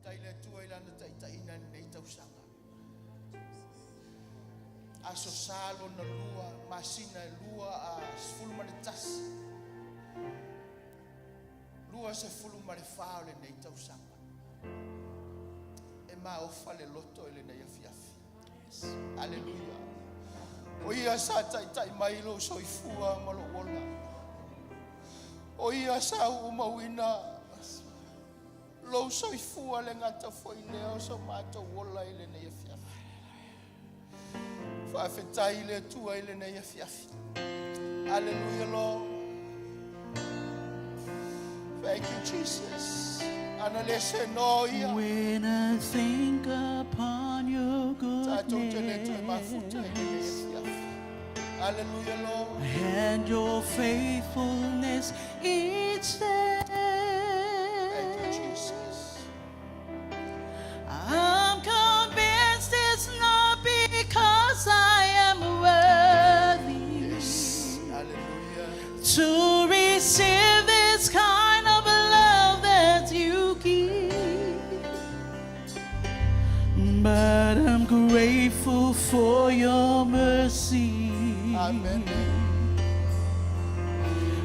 Taile tua ilana taitaina nei tausanga. Aso salo na lua, masina lua a sfulu manitas. Lua se fulu marifale nei tausanga. E ma ofa le loto ele nei afiafi. Alleluia. O ia sa taitai mai lo soifua malo wola. O ia sa umawina lo soifua le ngata foi leo so mato wola ile nei afiafi. Fa fetai le tua ile nei afiafi. Alleluia Lord. Thank you Jesus. When I think upon your goodness Hallelujah, Lord. And your faithfulness each day. Thank you, Jesus. I'm convinced it's not because I am worthy. Yes. Hallelujah. To receive this kind of love that you give, but I'm grateful for your mercy. Amen.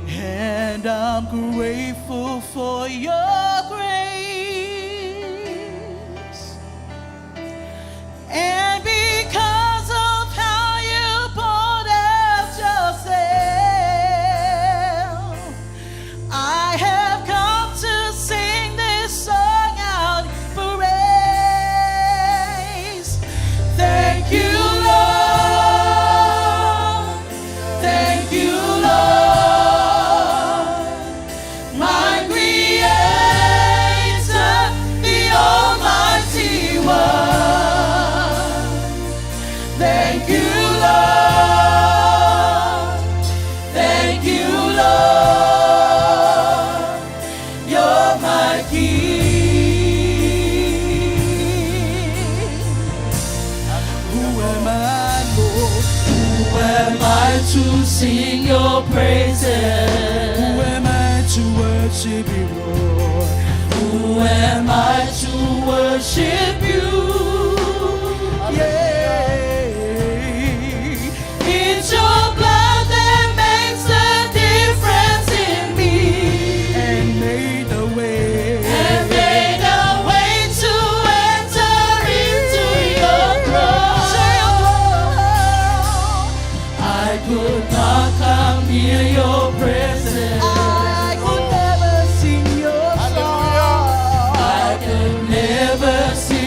And I'm grateful for your grace. And because of how you poured out yourself, I have come to sing this song out for praise. Thank you, Lord. Thank you, Lord. My Creator, the Almighty One. Thank you, Lord. Thank you, Lord. You're my King. Who am I, Lord? Who am I to sing your praises? Who am I to worship you, Lord? Who am I to worship you? Yeah. It's your blood that makes the difference in me. And made a way. And made a way to enter into your throne. I could not come near your presence. I could never sing your song. I could never sing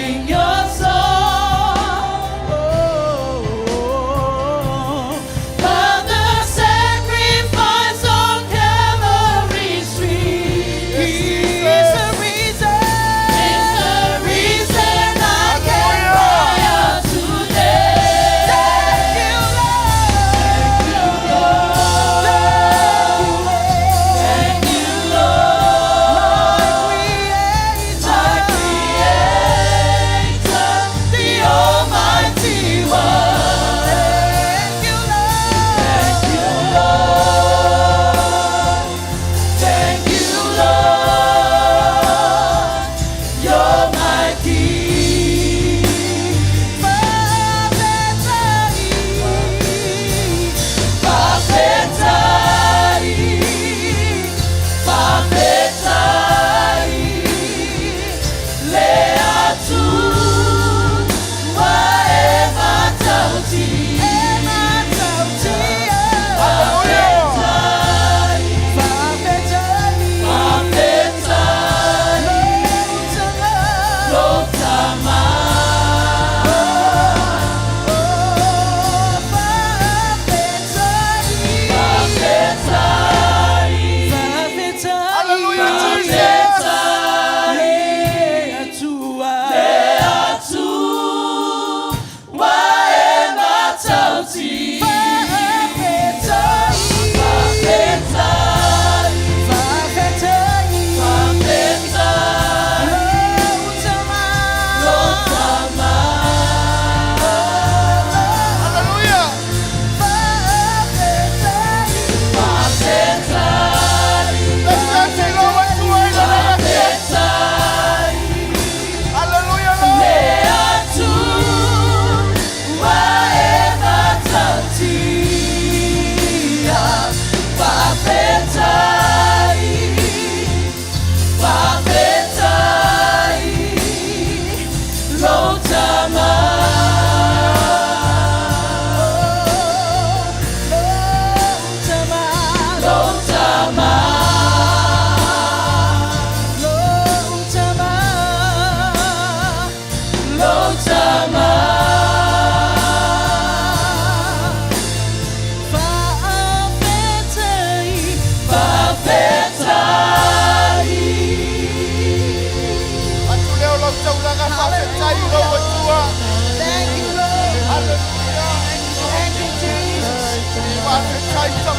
Thank you,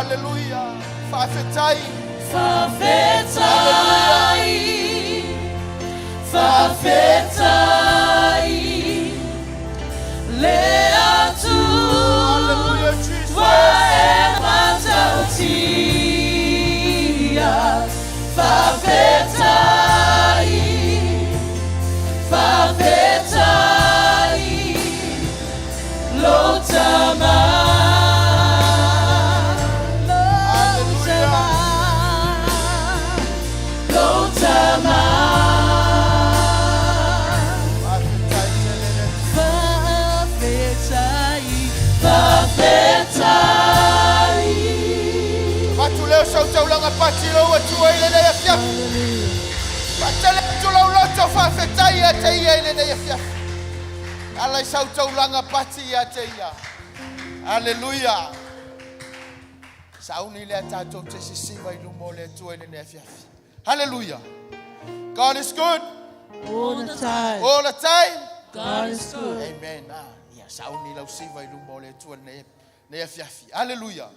Hallelujah. Hallelujah. Hallelujah. God is good. All the time. All the time. God is good. Amen. Hallelujah.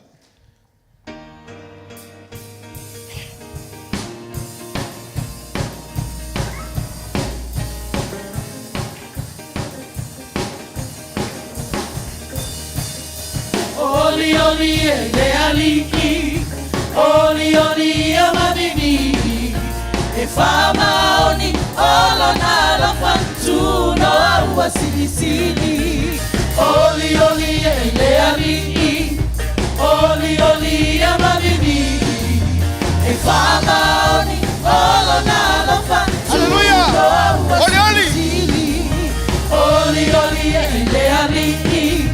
Oli oli ele aliki, oli oli amabibi. E fama oni olona la fantu no awa silisili. Oli oli ele aliki, oli oli amabibi. E fama oni olona la fantu no awa silisili. Oli oli ele aliki.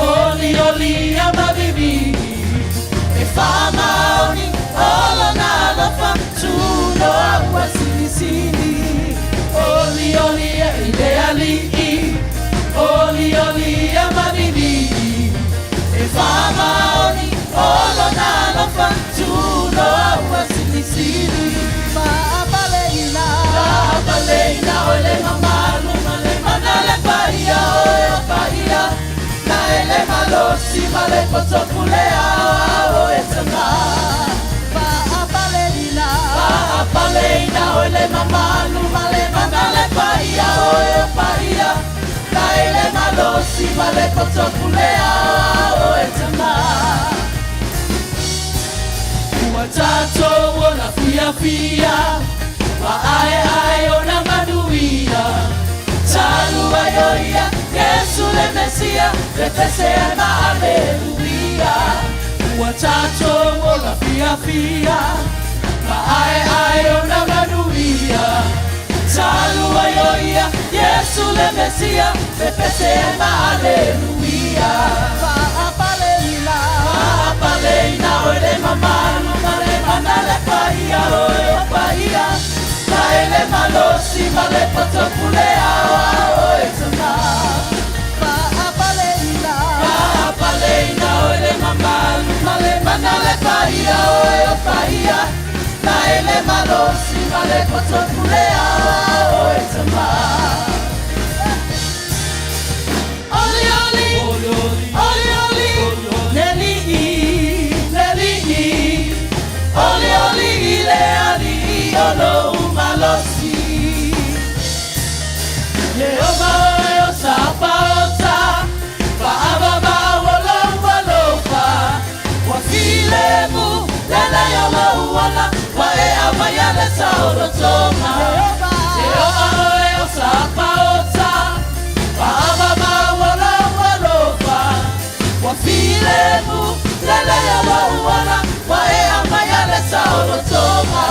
Oli oli amabibi, e fama oni olona la fantuno awa silisili. Oli oli ele ali, oli oli amabibi, e fama oni olona la fantuno awa silisili. Ma abaleina ole mamalu male manale paia o paia. Ele malosi male potopulea o etama. Pa apaleina ole mamalu male manale paia oe paia Laile malosi vale kotokulea oe tama Watato wona fia fia Wa ae ae ona manuia Talu ayoia Yesu le Mesia Le pesema aleluia Watato wona fia fia Wa ae ae ona manuia Talu ayoia Yesu le Mesia Le pesema aleluia Paleina oele mamanu male manale paia oe paia Laele malosi male potopulea oe tama Paleina oele mamanu male manale paia oe paia Laele malosi male potopulea oe tama Oli oli Oli oli Neli Oli oli ile ali olo umalosi Yehova oyo sapaota Fa ababa wolo walofa Wa filemu lele yolo wala Wa e amayale saoro toma Yehova oyo sapaota Fa ababa wolo walofa Wa filemu lele yolo wala Wa e amayale saoro toma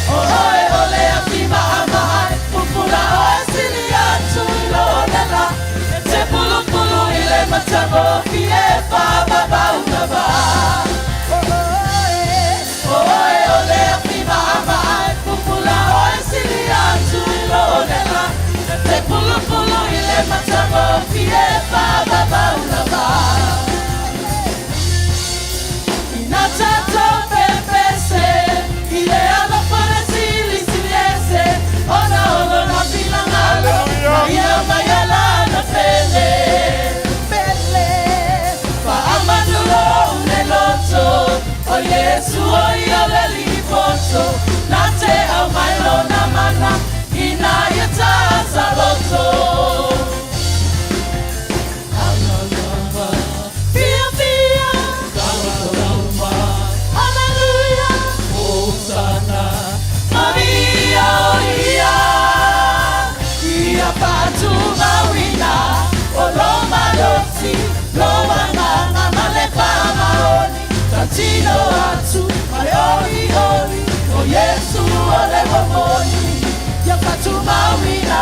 Oe ole afima amai Pupula oe sili atu ilonela Te pulu pulu ile matamo Kie pa baba unaba Oe ole afima amai Pupula oe sili atu ilonela Te pulu pulu ile matamo Kie pa baba unaba Inatato pepese Ile alo pare sili siliese Ona ono na bilangalo Maya maya la na pele Fa amanulo une loto O Yesu o iole lipoto Nate au mailo na mana Ina yetaza loto Fia fia Hallelujah Hosanna Maria oia Ia patu mawina Oloma losi Loanga malepa maoni Tatino atu Mayori ori O Yesu ole wamoni Ia patu mawina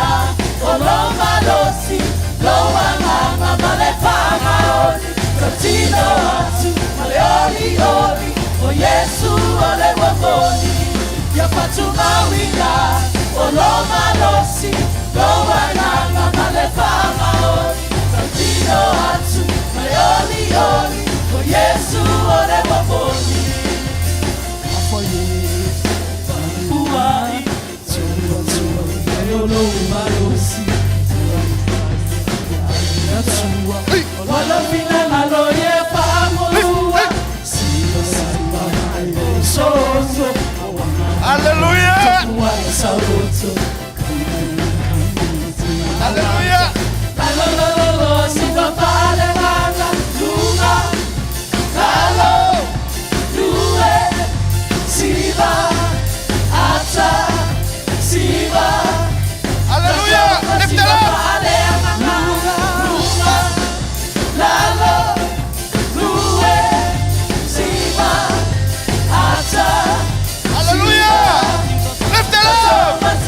Oloma losi Loanga malepa maoni Tatino atu Mayori ori O Yesu ole wamoni Ya patuma wina Oloma losi Loa nanga malefa maoni Tantino atu Mayoli yoli O Yesu ole wamoni Afoye Uwai Tua Yolo malosi Natua Wala fina maloye pa amolua Sozo Hallelujah. Hallelujah. Hallelujah. Lift it up.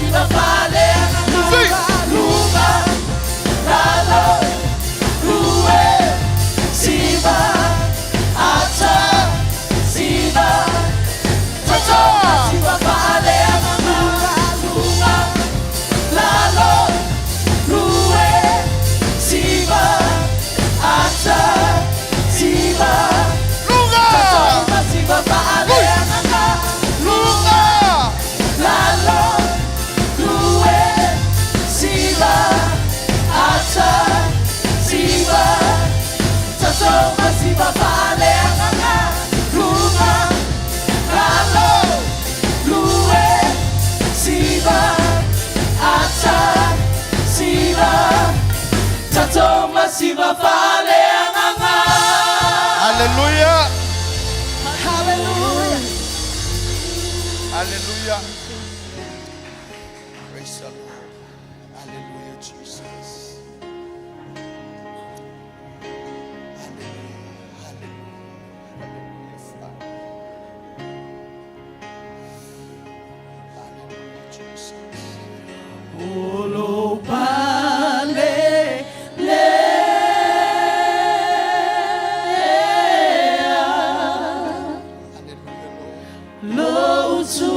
Siva Hallelujah. Hallelujah. Hallelujah. Praise the Lord. Hallelujah, Jesus. Hallelujah. Hallelujah. Hallelujah, Father. Hallelujah, Jesus. Lotu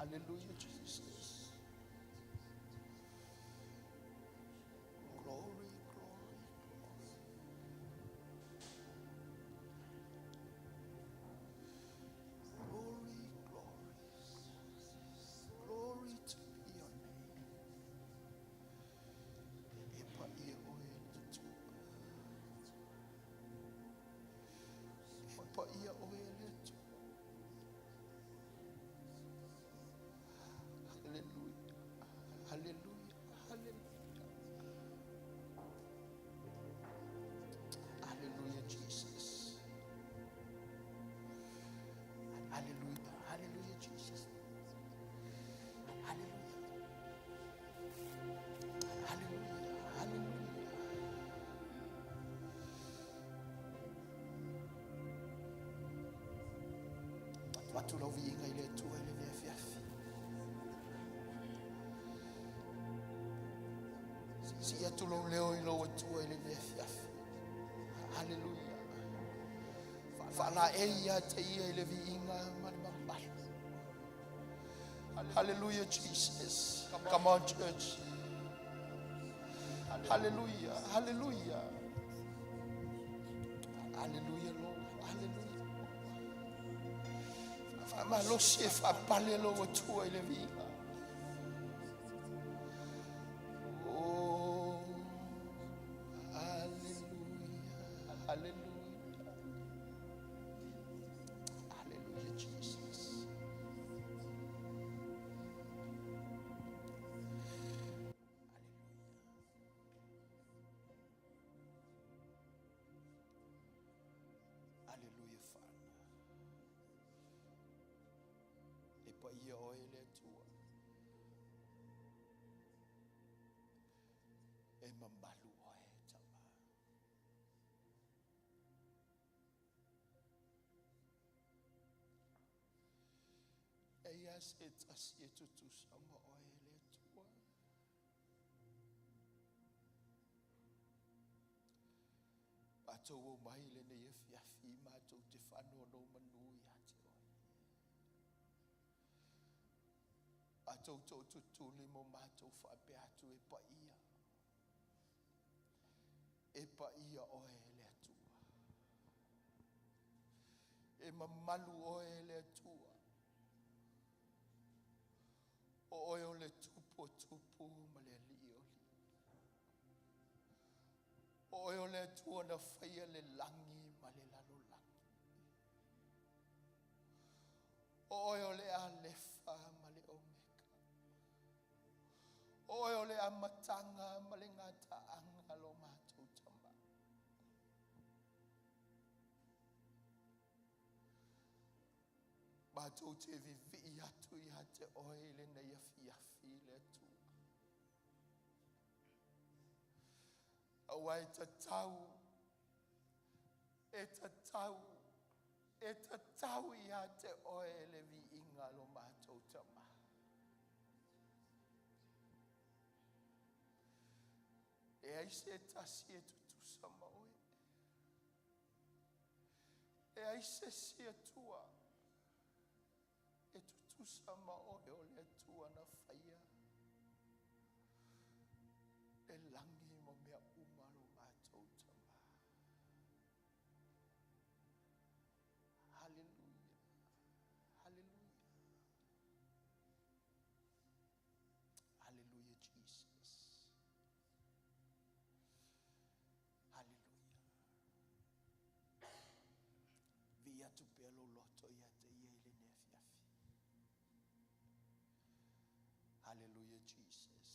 Hallelujah, Jesus. Glory, glory, glory. Glory, glory. Glory to your name. Epa ia oe tutu. Epa ia oe letu. Hallelujah. Hallelujah. Hallelujah. Hallelujah, Jesus. Hallelujah. Hallelujah, Jesus. Hallelujah. Hallelujah. Hallelujah. Watu lovinga ile tu ile fiafi. Si ya tu lo leo ile tu ile fiafi. Hallelujah. Fala eya te ile vinga mali. Hallelujah, Jesus. Come on, church. Hallelujah. Hallelujah. Hallelujah, Lord. Hallelujah. Fama lo chef a parlé lo tu ile vinga. Oh, hallelujah. Hallelujah. Hallelujah, Jesus. Hallelujah, Father. Epa ia oele tua. E mamalu oe tama. E ias et asietutu sama oele tua. Ato o maile ne e fiafi mato te whano no manui ate oe. Ato to tutuli mo mato whape atu e pa ia. E pa ia oe le atua. E mamalu oe le atua. O oe o le tupu ma le li o li. O oe o le atua na whaia le langi ma le lalo langi. O oe o le alefa ma le omeka. O oe o le amatanga ma le ngata anga lo mātou tama. Mātou te vivi atu I te oe le na iafi le atu. Awa e tatau I te oe le vi inga lo mātou tama. E aise tasi e tutu sama oe. E aise si e tua. E tutu sama oe o le tua na whaia. E langi mo mea umaro mātou tama. Hallelujah. Hallelujah. Hallelujah, Jesus. Hallelujah. Via tu pelo loto ia te ia ile ne fiafi. Hallelujah, Jesus.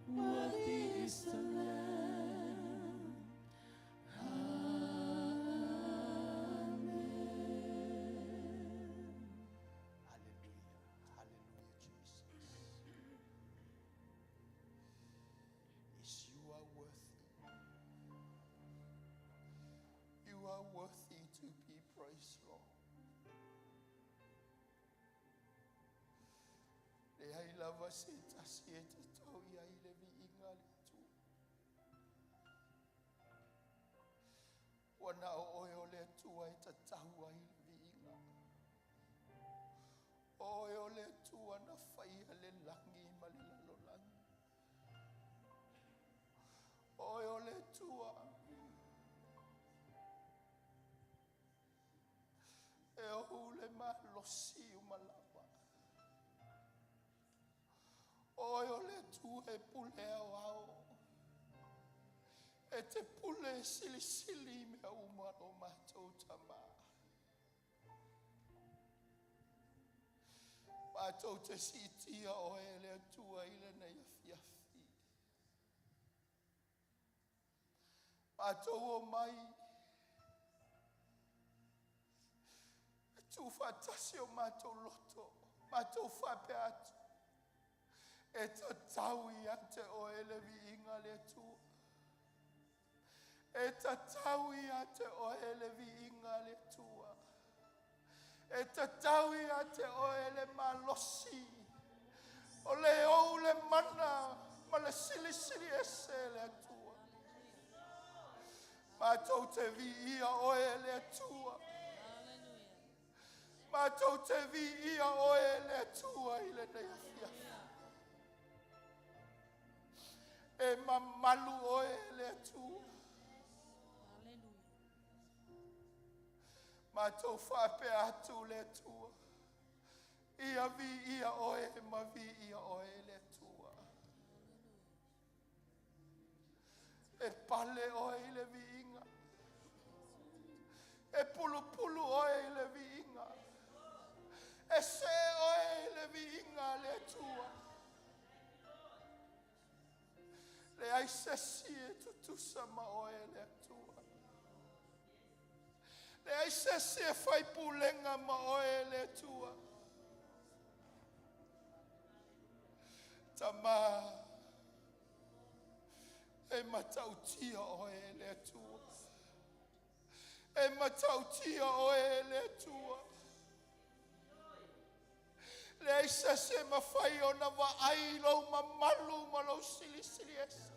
Worthy is the Lamb. Amen. Hallelujah. Hallelujah, Jesus. Yes, you are worthy. You are worthy to be praised, Lord. Le ai lava se tasi e te tau i ai le vi inga le tu. Wana o oe o le tua e te tau ai le vi inga. Oe o le tua na whaia le langi ma le lalo langi. Oe o le tua e o hule ma losi o malawa. Oe o le tua e pule au au. E te pule sili sili mea umaro mātou tama. Mātou te sitia o e le tua ile na iafiafi. Mātou o mai e tu whatasi o mātou loto. Mātou whape atu. E ta tau i ate o ele vi inga le tua. E ta tau i ate o ele vi inga le tua. E ta tau i ate o ele malosi. O le o le mana, ma le sili sili ese le tua. Mātou te vi ia o ele tua. Mātou te vi ia o ele tua i le nei fiafi. E mamalu o ele tua. Mātou whape atu le tua. Ia vi ia oe, ma vi ia oe le tua. E pale oe le vi inga. E pulu pulu oe le vi inga. E se oe le vi inga le tua. Le ai sesi e tutusa ma oe le tua. Le ai sesi e fai pulenga ma oe le tua. Tama e matautia oe le tua. E matautia oe le tua. Le ai sesi e mawhai o na wa ailo ma malu ma lau sili sili esa.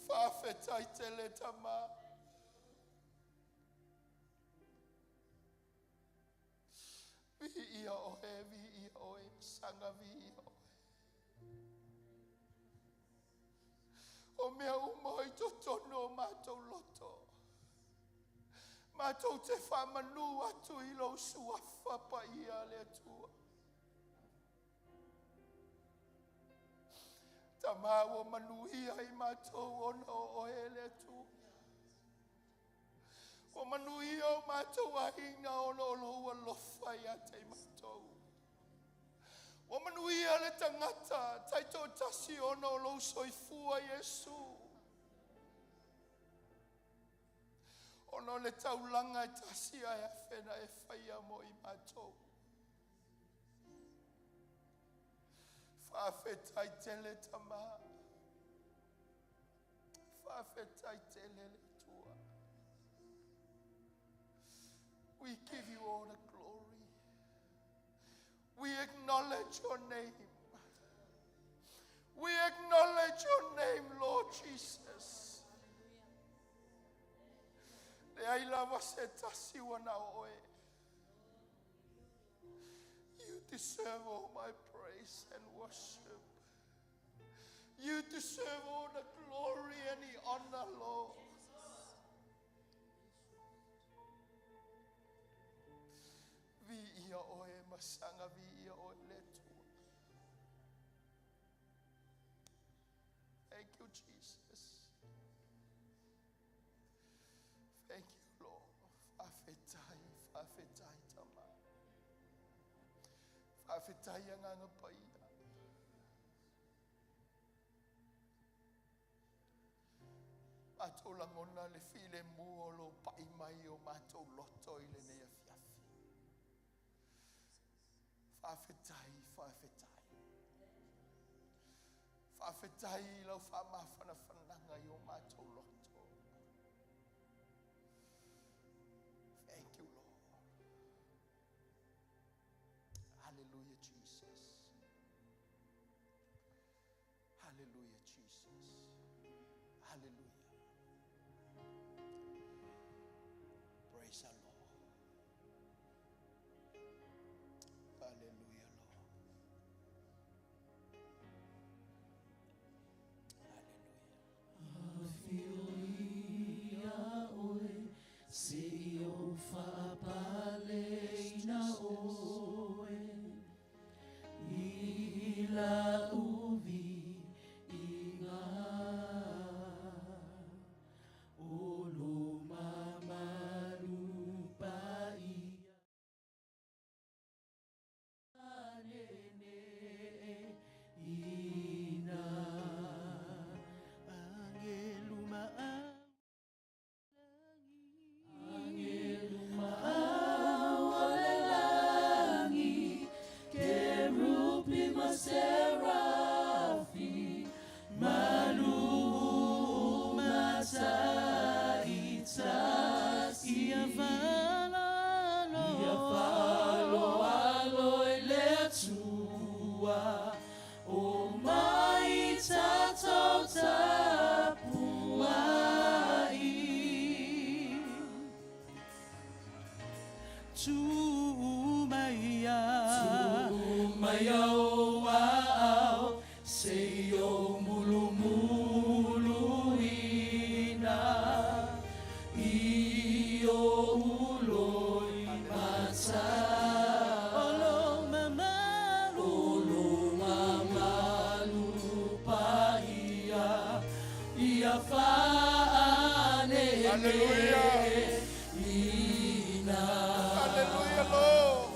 Whawhetai te le tama. Vi ia oe, vi ia oe, sanga vi ia oe. O mea umoi to tono mātou loto. Mātou te whamanu atu i lo suafa pa ia le tua. Ta māua manuia i mātou ona o oe le tua. O manuia o mātou ahina ona o loa lofa i a te mātou. O manuia le tangata, taito tasi ona o lo soifua Yesu. Ono le taulanga e tasi ai a whena e whaia mo i mātou. Whawhetai tele tama. Whawhetai tele le tua. We give you all the glory. We acknowledge your name. We acknowledge your name, Lord Jesus. Le ai lava se tasi wana oe. You deserve all my praise and worship. You deserve all the glory and the honor, Lord. Vi ia oe masanga, vi ia oe le tua. Thank you, Jesus. Thank you, Lord. Whawhetai, whawhetai tama. Whawhetaya nganga pai. Ato langona le file mua lo pai mai o mato loto I le nea fiafi. Whawhetai. Whawhetai lau whamawhana whananga I o mato loto. Thank you, Lord. Hallelujah, Jesus. Hallelujah, Jesus. Hallelujah. Praise the Lord. Hallelujah, Lord.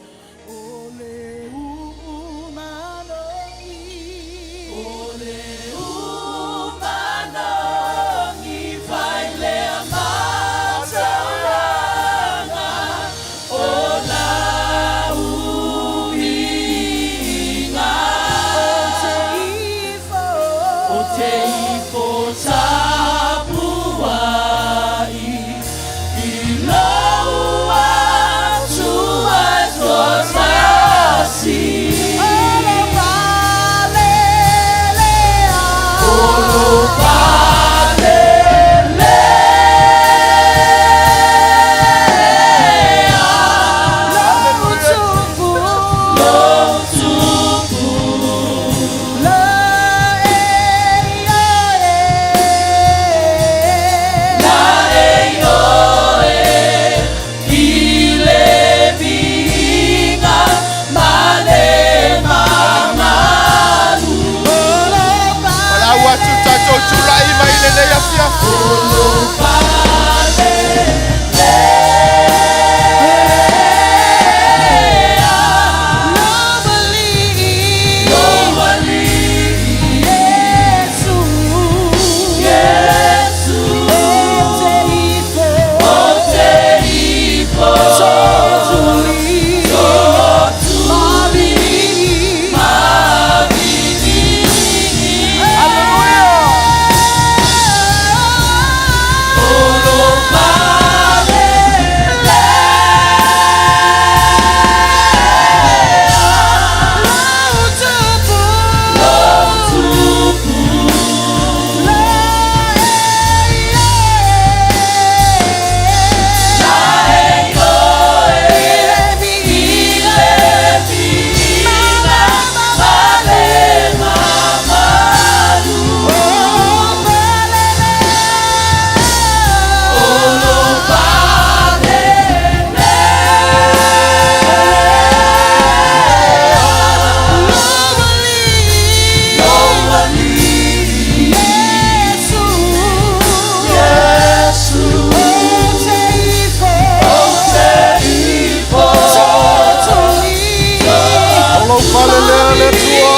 le tua.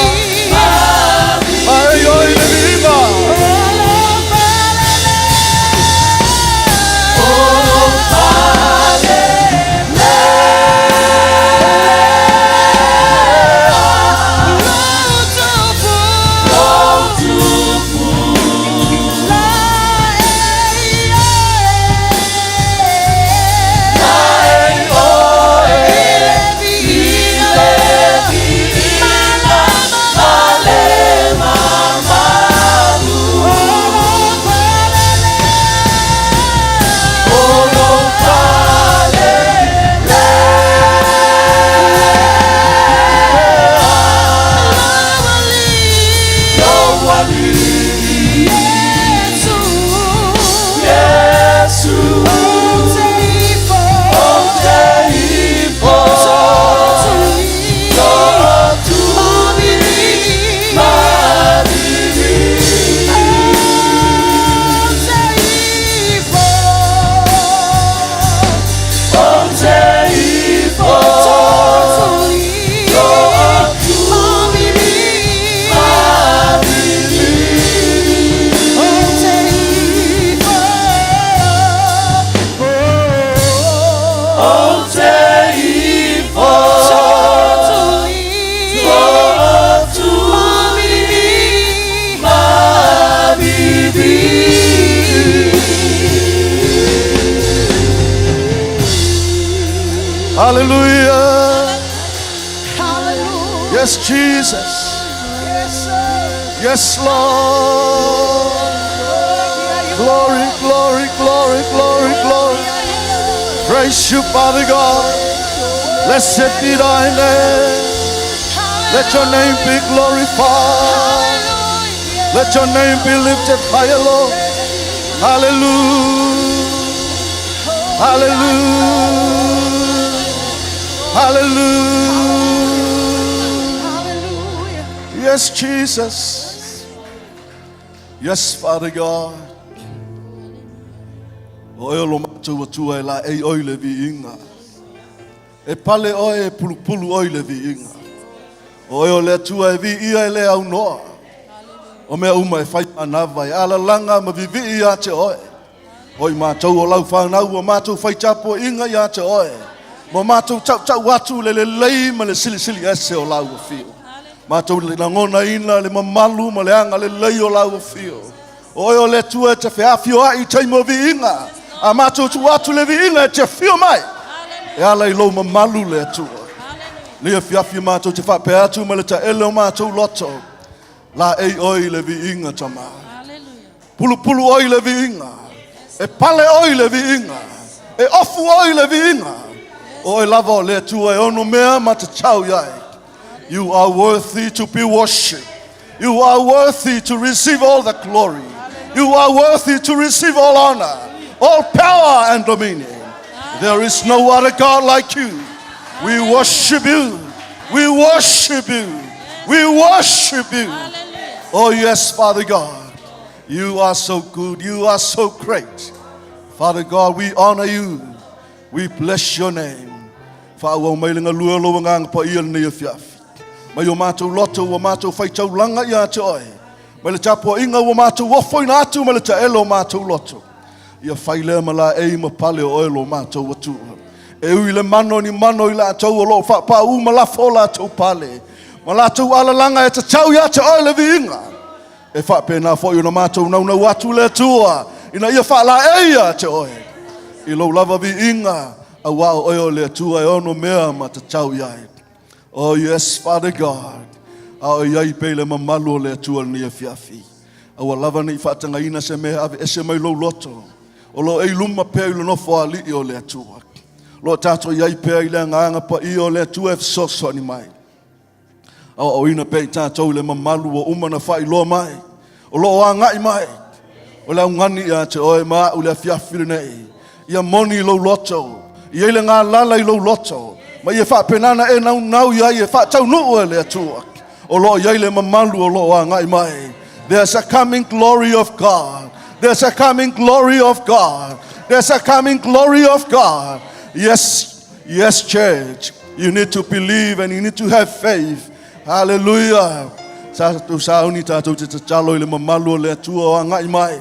Ai oi le viva. Hallelujah. Hallelujah. Yes, Jesus. Yes, Lord. Glory, glory, glory, glory, glory. Praise you, Father God. Blessed be thy name. Let your name be glorified. Let your name be lifted higher, Lord. Hallelujah. Hallelujah. Hallelujah. Yes, Jesus. Yes, Father God. Oelo matu tua la e oile vi inga. E pale oe pulu pulu oile vi inga. Oeo le tua e vi ia le au noa. O mea uma e fai anava e ala langa ma vi vi ia te oe. Oi mātou o lau whanau o mātou whai tapo inga ia te oe. Mo mātou tau watu le lei ma le sili sili ese o lau o fio. Mātou le ngona ina le mamalu ma le anga le lei o lau o fio. Oi o le tua te whiawhio a i teimo vi inga. A mātou tu watu le vi inga e te whio mai. E ala i lou mamalu le tua. Nia whiawhio mātou te whape atu ma le ta ele o mātou loto. La ei oi le vi inga tama. Pulu pulu oi le vi inga. E pale oi le vi inga. E ofu oi le vi inga. Oi lava le tua e ono mea ma te chau iai. You are worthy to be worshipped. You are worthy to receive all the glory. You are worthy to receive all honor, all power and dominion. There is no other God like you. We worship you. We worship you. We worship you. Oh yes, Father God. You are so good. You are so great. Father God, we honor you. We bless your name. Father, mailinga lua lo ngang pa ia ni fiaf. Mai o mātou loto o mātou whai tau langa ia te oe. Mai le tapo inga o mātou wafoi na atu mai le ta elo mātou loto. Ia whai lea ma la ei ma pale o elo mātou atu. E ui le mano ni mano i la tau o lo wha pa u ma la fola tau pale. Ma la tau ala langa e ta tau ia te oe le vi inga. E wha pēnā fo i na mātou nau nau atu le tua. Ina ia wha la eia te oe. I lo lava vi inga. A wao oe o le tua e ono mea ma ta tau iai. Oh yes, Father God. Ao iai pele mamalu o le tua ni e fiafi. Awa lava ni whaatanga ina se mea ave ese mai lo loto. O lo ei luma pea ilo no fo ali i o le tua. Lo tato iai pea i le nganga pa i o le tua e fisoso ni mai. Awa o ina pea i tato le mamalu o umana whai lo mai. O lo o ngai mai. O le ungani ia te oe maa u le fiafi le nei. Ia moni lo loto. Ia le ngā lala i lo loto. Ma ia wha penana e nau ia ia wha tau nuu e le atua. O lo ia le mamalu o lo a ngai mai. There's a coming glory of God. There's a coming glory of God. There's a coming glory of God. Yes, yes, church. You need to believe and you need to have faith. Hallelujah. Sa tu sauni tātou te chalo le mamalu le tua o ngai mai.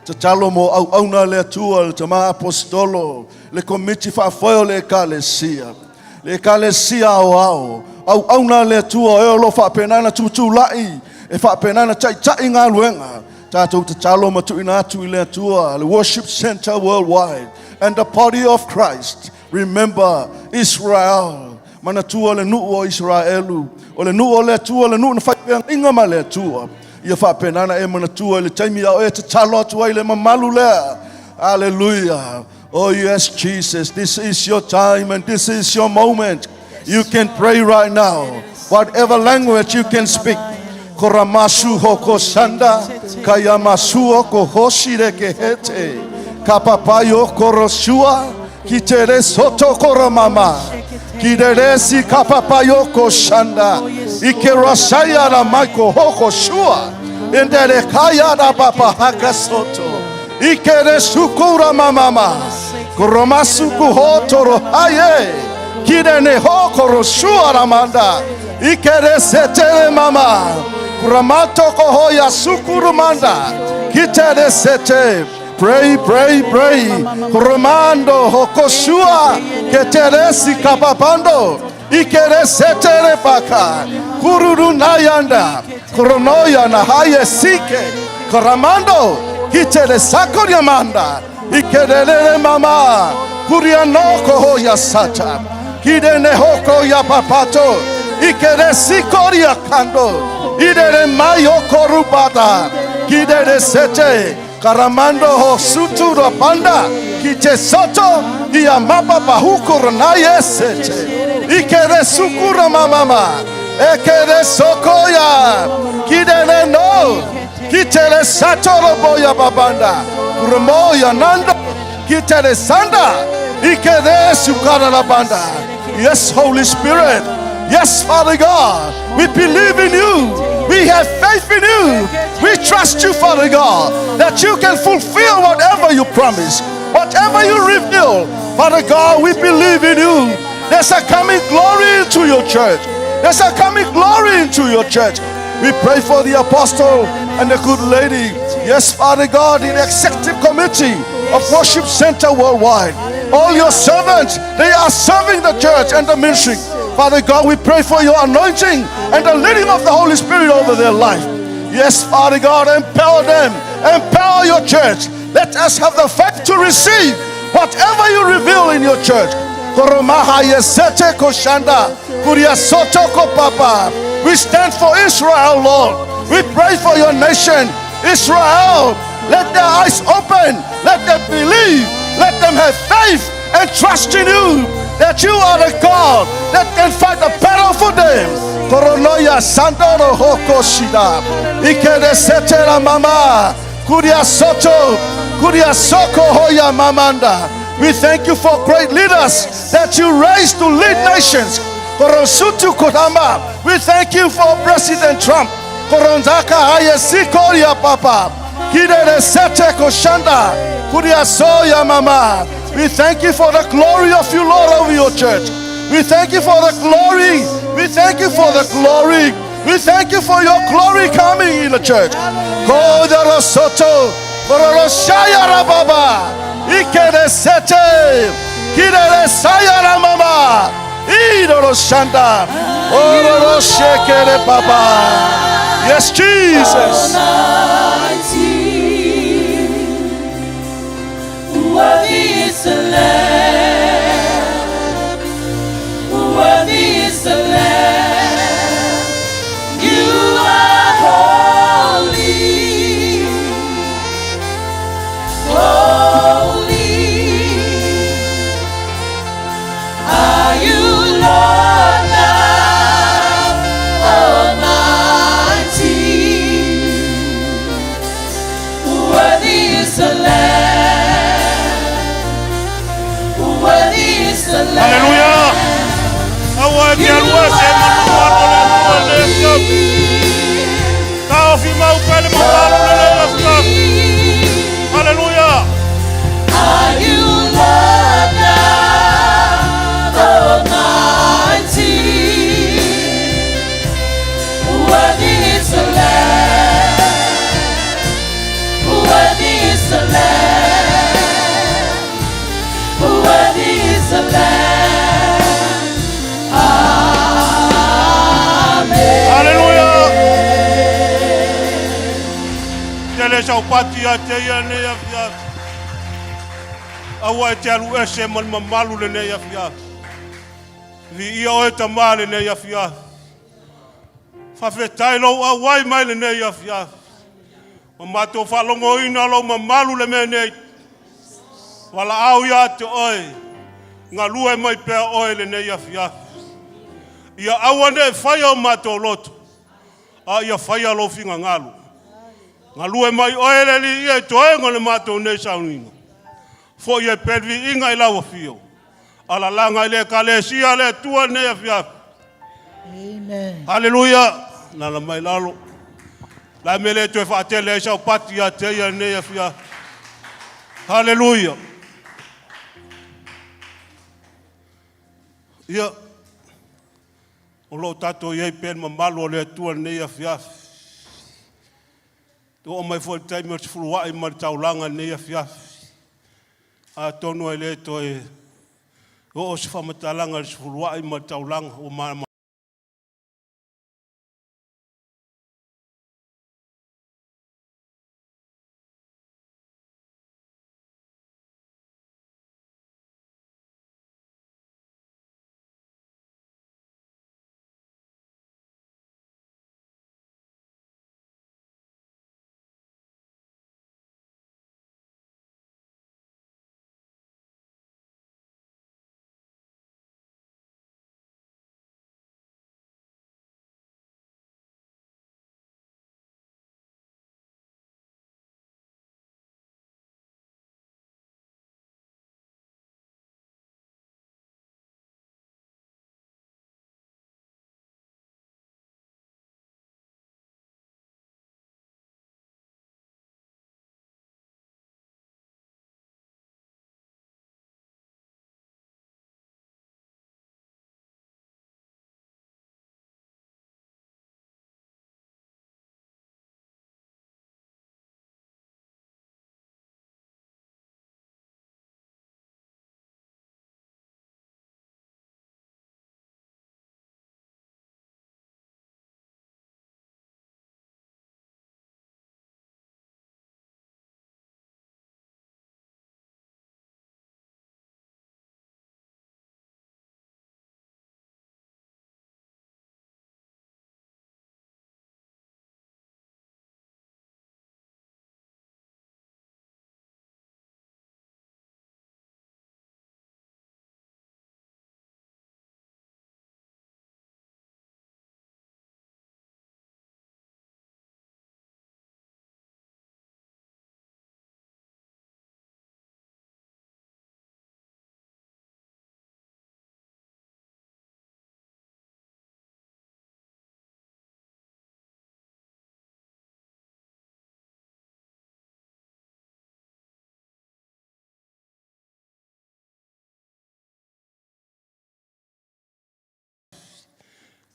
Te chalo mo au auna le tua le tama apostolo. Le komiti whaafoio le ekalesia. Le ekalesia au. Au auna le tua e o lo whaapenana tutulai. E whaapenana tai ngā luenga. Tātou te chalo matu ina atu I le tua. Le worship center worldwide. And the body of Christ. Remember Israel. Mana tua le nuu o Israelu. O le nuu o le tua, le nuu na whaipeang inga ma le tua. Ia whapenana e mana tua le taimi au e te talo atu ai le mamalu lea. Hallelujah. Oh yes, Jesus, this is your time and this is your moment. You can pray right now. Whatever language you can speak. Koramasu hoko sanda, kayamasu hoko hoshire kehete, kapapayo korosua, kitere soto koramama, kideresi kapapayo koshanda, ikerasaya na maiko hoko shua, indere kaya na papa haka soto, ikere sukura mamama, koromasu kuhotoro haye, kidene hoko rosua ramanda, ikere setere mama, Ramato kohoya sukurumanda. Kitere sete. Pray, pray, pray. Romando hokoshua. Keteresi kapapando. Ikere setere paka. Kururu nayanda. Koronoya na haye sike. Koramando. Kitere sakoriamanda. Ikerele mama. Kuriano kohoya sata. Kidene hoko ya papato. Ikere sikoria kando. Idere mayo korubata, kidere sete, karamando ho suturo panda, kite soto, dia mapa pahukur na yesete, ikere sukura mama, ekere sokoya, kidere no, kitere satoro boya babanda, kurmoya nanda, kitere sanda, ikere sukara la banda. Yes, Holy Spirit. Yes, Father God, we believe in you. We have faith in you. We trust you, Father God, that you can fulfill whatever you promise, whatever you reveal. Father God, we believe in you. There's a coming glory into your church. There's a coming glory into your church. We pray for the apostle and the good lady. Yes, Father God, in the executive committee of Worship Center Worldwide. All your servants, they are serving the church and the ministry. Father God, we pray for your anointing and the leading of the Holy Spirit over their life. Yes, Father God, empower them. Empower your church. Let us have the faith to receive whatever you reveal in your church. We stand for Israel, Lord. We pray for your nation, Israel. Let their eyes open. Let them believe. Let them have faith and trust in you. That you are the God that can fight the battle for them. Koronoya Sandoro Hoko Shida. Ikede Setera Mama. Kuria Soto. Kuria Soko Hoya Mamanda. We thank you for great leaders that you raised to lead nations. Korosutu Kodama. We thank you for President Trump. Koronzaka Haya Sikoria Papa. Kide Sete Koshanda. Kuria Soya Mama. We thank you for the glory of you, Lord, over your church. We thank you for the glory. We thank you for the glory. We thank you for your glory coming in the church. Kodaro Soto, Kodaro Shayara Baba, Ikere Sete, Kidere Sayara Mama, Idoro Shanda, Odoro Shekere Baba. Yes, Jesus. Worthy is the Lamb. Worthy is the Lamb. You are holy. Holy are you, Lord God Almighty. Worthy is the Lamb. le sa pati a te ia ne ia fia. Awa e te alu ese mal mamalu le ne ia fia. Vi ia o e tamale ne ia fia. Whawhetai lau a wai mai le ne ia fia. O mato whalongo ina lau mamalu le me nei. Wala au ia te oi. Ngā lua mai pēr oi le ne ia fia. Ia awa ne whaia o mato lotu. A ia whaia lo finga ngalu. Ngā lua mai oi le li ia toe ngole mato ne Sauniga. Fo ia pervi inga i lawa fio. Ala langa i le kalesia le tua ne ia fia. Amen. Hallelujah. Nala mai lalo. La mele te whaatele sa pati a te ia ne ia fia. Hallelujah. Ia. O lo tato iei pen mamalo le tua ne ia fia. To o mai fo taimi o te furuwa i ma taulanga ne ia fia. A tonu e le to e. O se whamatalanga le furuwa i ma taulanga o ma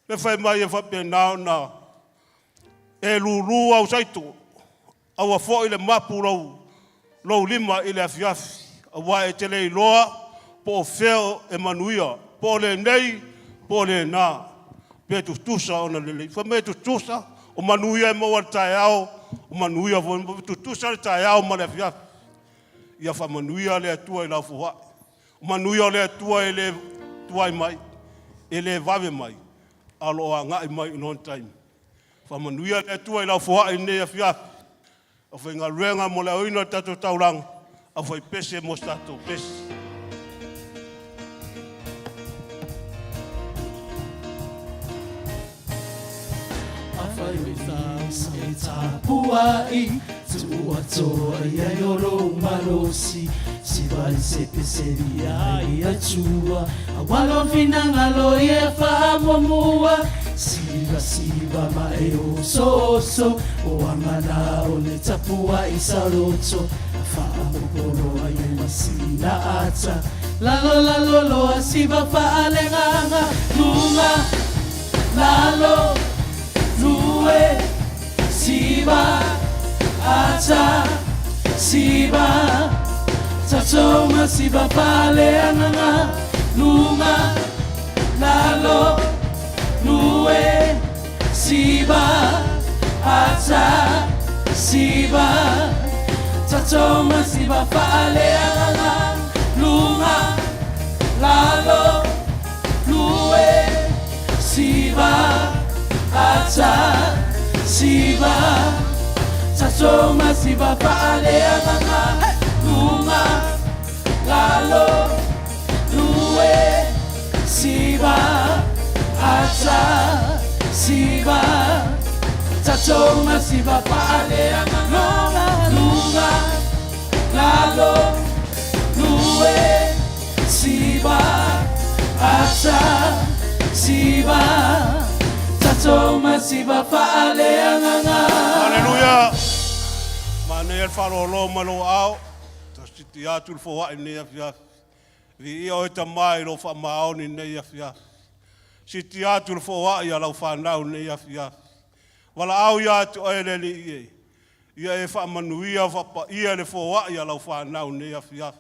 me fai mai e whape nao na e lulu au saito au a fo ile mapu lau lima ile afiafi a wa e tele i loa po o feo e manuia po le nei po le na pe tu tusa ona lele fa me tu tusa o manuia e maua tae au o manuia tu tusa le tae au ma le afiafi ia fa manuia le atua i lau fuha o manuia le atua i le tuai mai e le vave mai alo a ngai mai in on time. Whamanuia le tua i lau fua i nea fia. A whai ngā ruenga mo le oina tato taurang. A whai pese mo stato pese. A whai wisa e tāpua i tua toa i a yoro marosi. Siva i se peseri ai a tua. A walo finanga lo i e whaamomua. Siva ma e o so o amana o le tapua i saroto. A whaamoporo ai e masina ata. Lalo loa siva whaalenganga. Lunga lalo lue siva ata siva tatonga siva whaleanganga. Lunga lalo lue siva ata siba tato masiba faaleanga lunga lalo lue siba ata siba tato masiba faaleanga lunga lalo lue siba ata siba tato masiba faaleanga lunga lalo lue siba ata siba tato masiba faaleanga. Hallelujah. Mane el faro lo malo au. Tasti atu fo wa ni afia. Vi o ta mai lo fa mau ni nei afia. Siti atu fo wa ya lo fa nau nei afia. Wala au ya tu ele li ye. Ia e fa manuia fa pa ia le fo wa ya lo fa nau nei afia.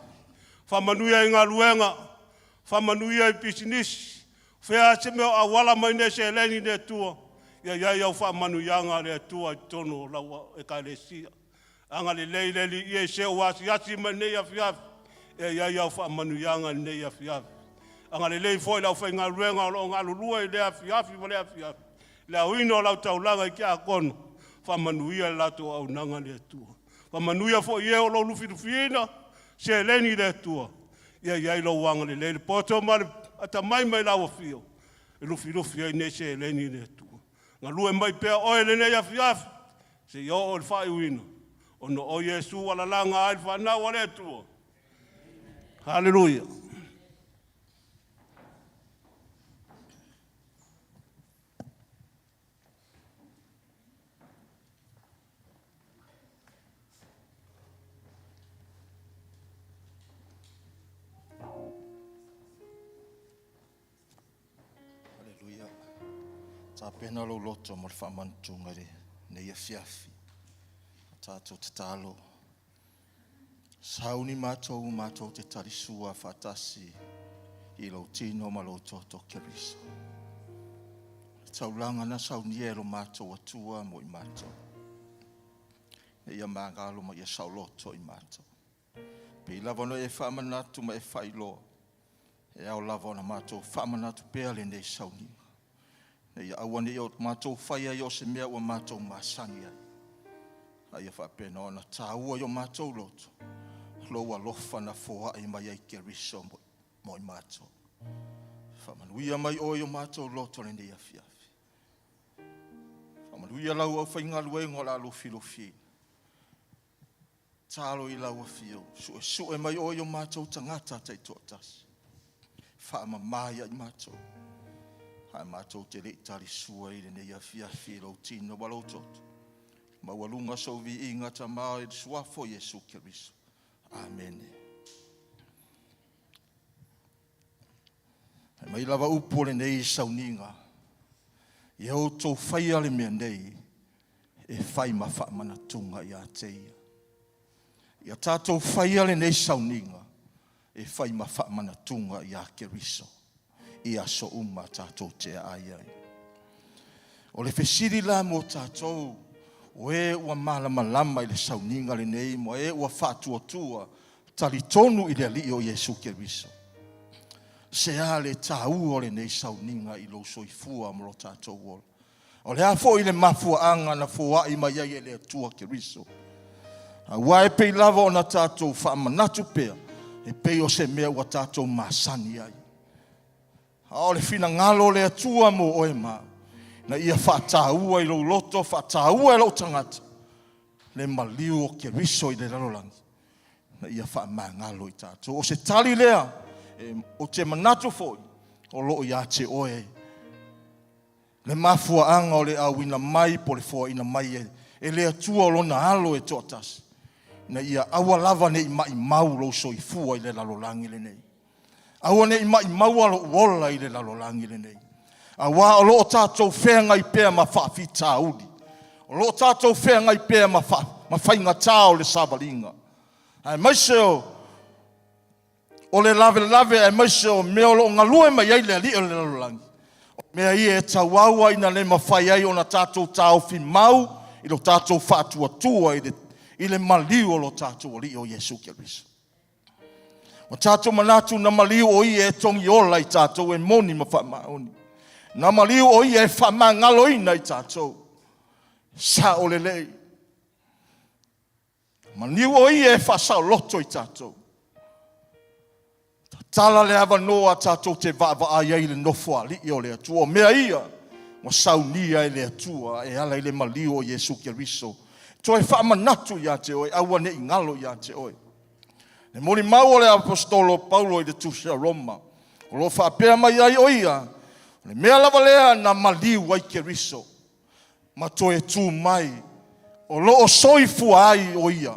Fa manuia inga luenga. Fa manuia i business. Fea se me a wala mai ne se leni ne tua. Ia fa manuia nga le tua tono la e ka le sia. Anga le leile li ie se wasi ati ma nei afia. Ia fa manuia nga nei afia. Anga le lei foi la fa nga luenga lo nga lulua le afia le afia. La wino la taulanga ki a kono. Fa manuia la to au nanga le tua. Fa manuia fo ie o lo lufina se leni le tua. Ia lo wanga le leile poto ma ata mai la fio. E lufi ai ne se leni le tua. Nga lue mai pe o le nei afia. Se yo o fa wino. Ono o Yesu wala langa ai fa na wale tua. Hallelujah. Ta pena lo loto mo fa mantunga re ne ia fiafi. Tato te talo. Sauni matou te tarisua fatasi i lo tino ma lo toto keriso. Taulanga na sauni e lo matou atua mo i matou. E ia magalo ma ia sauloto i matou. Pe lavono e whamanatu ma e whailo. E au lavona matou whamanatu pea le nei sauni. Ia awane o matou whaia i o se mea ua matou masani ai. Aia whapena ona tāua i o matou loto. Loa lofa na foa i mai ai keriso mo i matou. Whamanuia mai o i o matou loto le nei afiafi. Whamanuia lau au whaingalu e ngola lufi. Tālo i lau afio. Sue mai o i o matou tangata tei tōtasi. Whamamaya i matou. Hai matou te le tari sua i le nei afiafi lo tino walo toto. Mawalunga so vi inga ta mai suafo Yesu Keriso. Amen. Mai lava upo le nei Sauniga. Ia o tō whaia le mea nei e whai ma whaamana tunga i a teia. Ia tātou whaia le nei Sauniga e whai ma whaamana tunga i a Keriso. Ia so uma tātou te ai. O le whesiri la mo tātou, o e ua malama i le Sauniga le nei, mo e ua whātua tali tonu i le li o Yesu Keriso. Se a le tāu o le nei Sauniga i lo soifua mo lo tātou ola. O le afo i le mafua anga na fua i mai e le atua Keriso. A ua e pei lava o na tātou whaamanatu pea, e pei o se mea ua tātou masani ai. O le fina ngalo le atua mo o e maa. Na ia whātāua i lo loto, whātāua i lo tangata. Le maliu o Keriso i le lalolangi. Na ia whaamangalo i tātou. O se tali lea, o te manatu foi, o loo ia te oe. Le mafua anga o le awina mai, po le fua ina mai e le atua o lona alo e tōtasi. Na ia awa lava ne i mai mau lo soifua i le lalolangi le nei. Awa ne i mai mau alo uola i le lalolangi le nei. Awa o loo tātou whenga i pēr ma whaafita udi. O loo tātou whenga i pēr ma whainga tāo le sabalinga. Ai maiseo, o le lave ai maiseo mea o loo ngalue mai ai le li o le lalolangi. Mea i e tauaua ina le mawhai ai o na tātou tāo fi mau i lo tātou whātua i le maliu o lo tātou li o Yesu Keriso. O tātou manatu na maliu o i e tongi ola i tātou e moni ma whamaoni. Na maliu o i e whamangaloina i tātou. Sa o le lei. Maliu o i e whasau loto i tātou. Tala le awa noa tātou te vaa ai le nofua li o le atua. Mea ia, mo Sauniga i le atua e ala i le maliu o Yesu Keriso. To e whamanatu ia te oe, aua ne ingalo ia te oe. Ne mori mau o le apostolo Paulo i le tusia Roma. O lo whaapea mai ai oia. Le mea lava lea na maliu ai Keriso. Ma to e tū mai. O lo o soifua ai oia.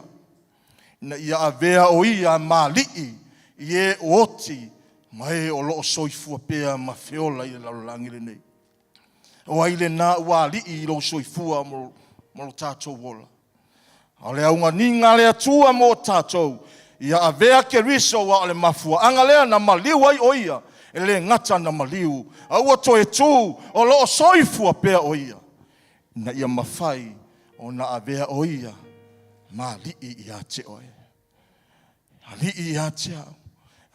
Na ia avea oia malii. Ie oti. Mai o lo o soifua pea ma feola i le larolangi le nei. O ai le na ua lii i lo soifua mo lo tātou wola. O le aunga ninga le atua mo tātou. Ia avea Keriso wa le mafua. Anga lea na maliu ai oia. E le ngata na maliu. Aua to e tū. O lo soifua pea oia. Na ia mawhai. O na avea oia. Ma lii i ate oe. Lii i ate au.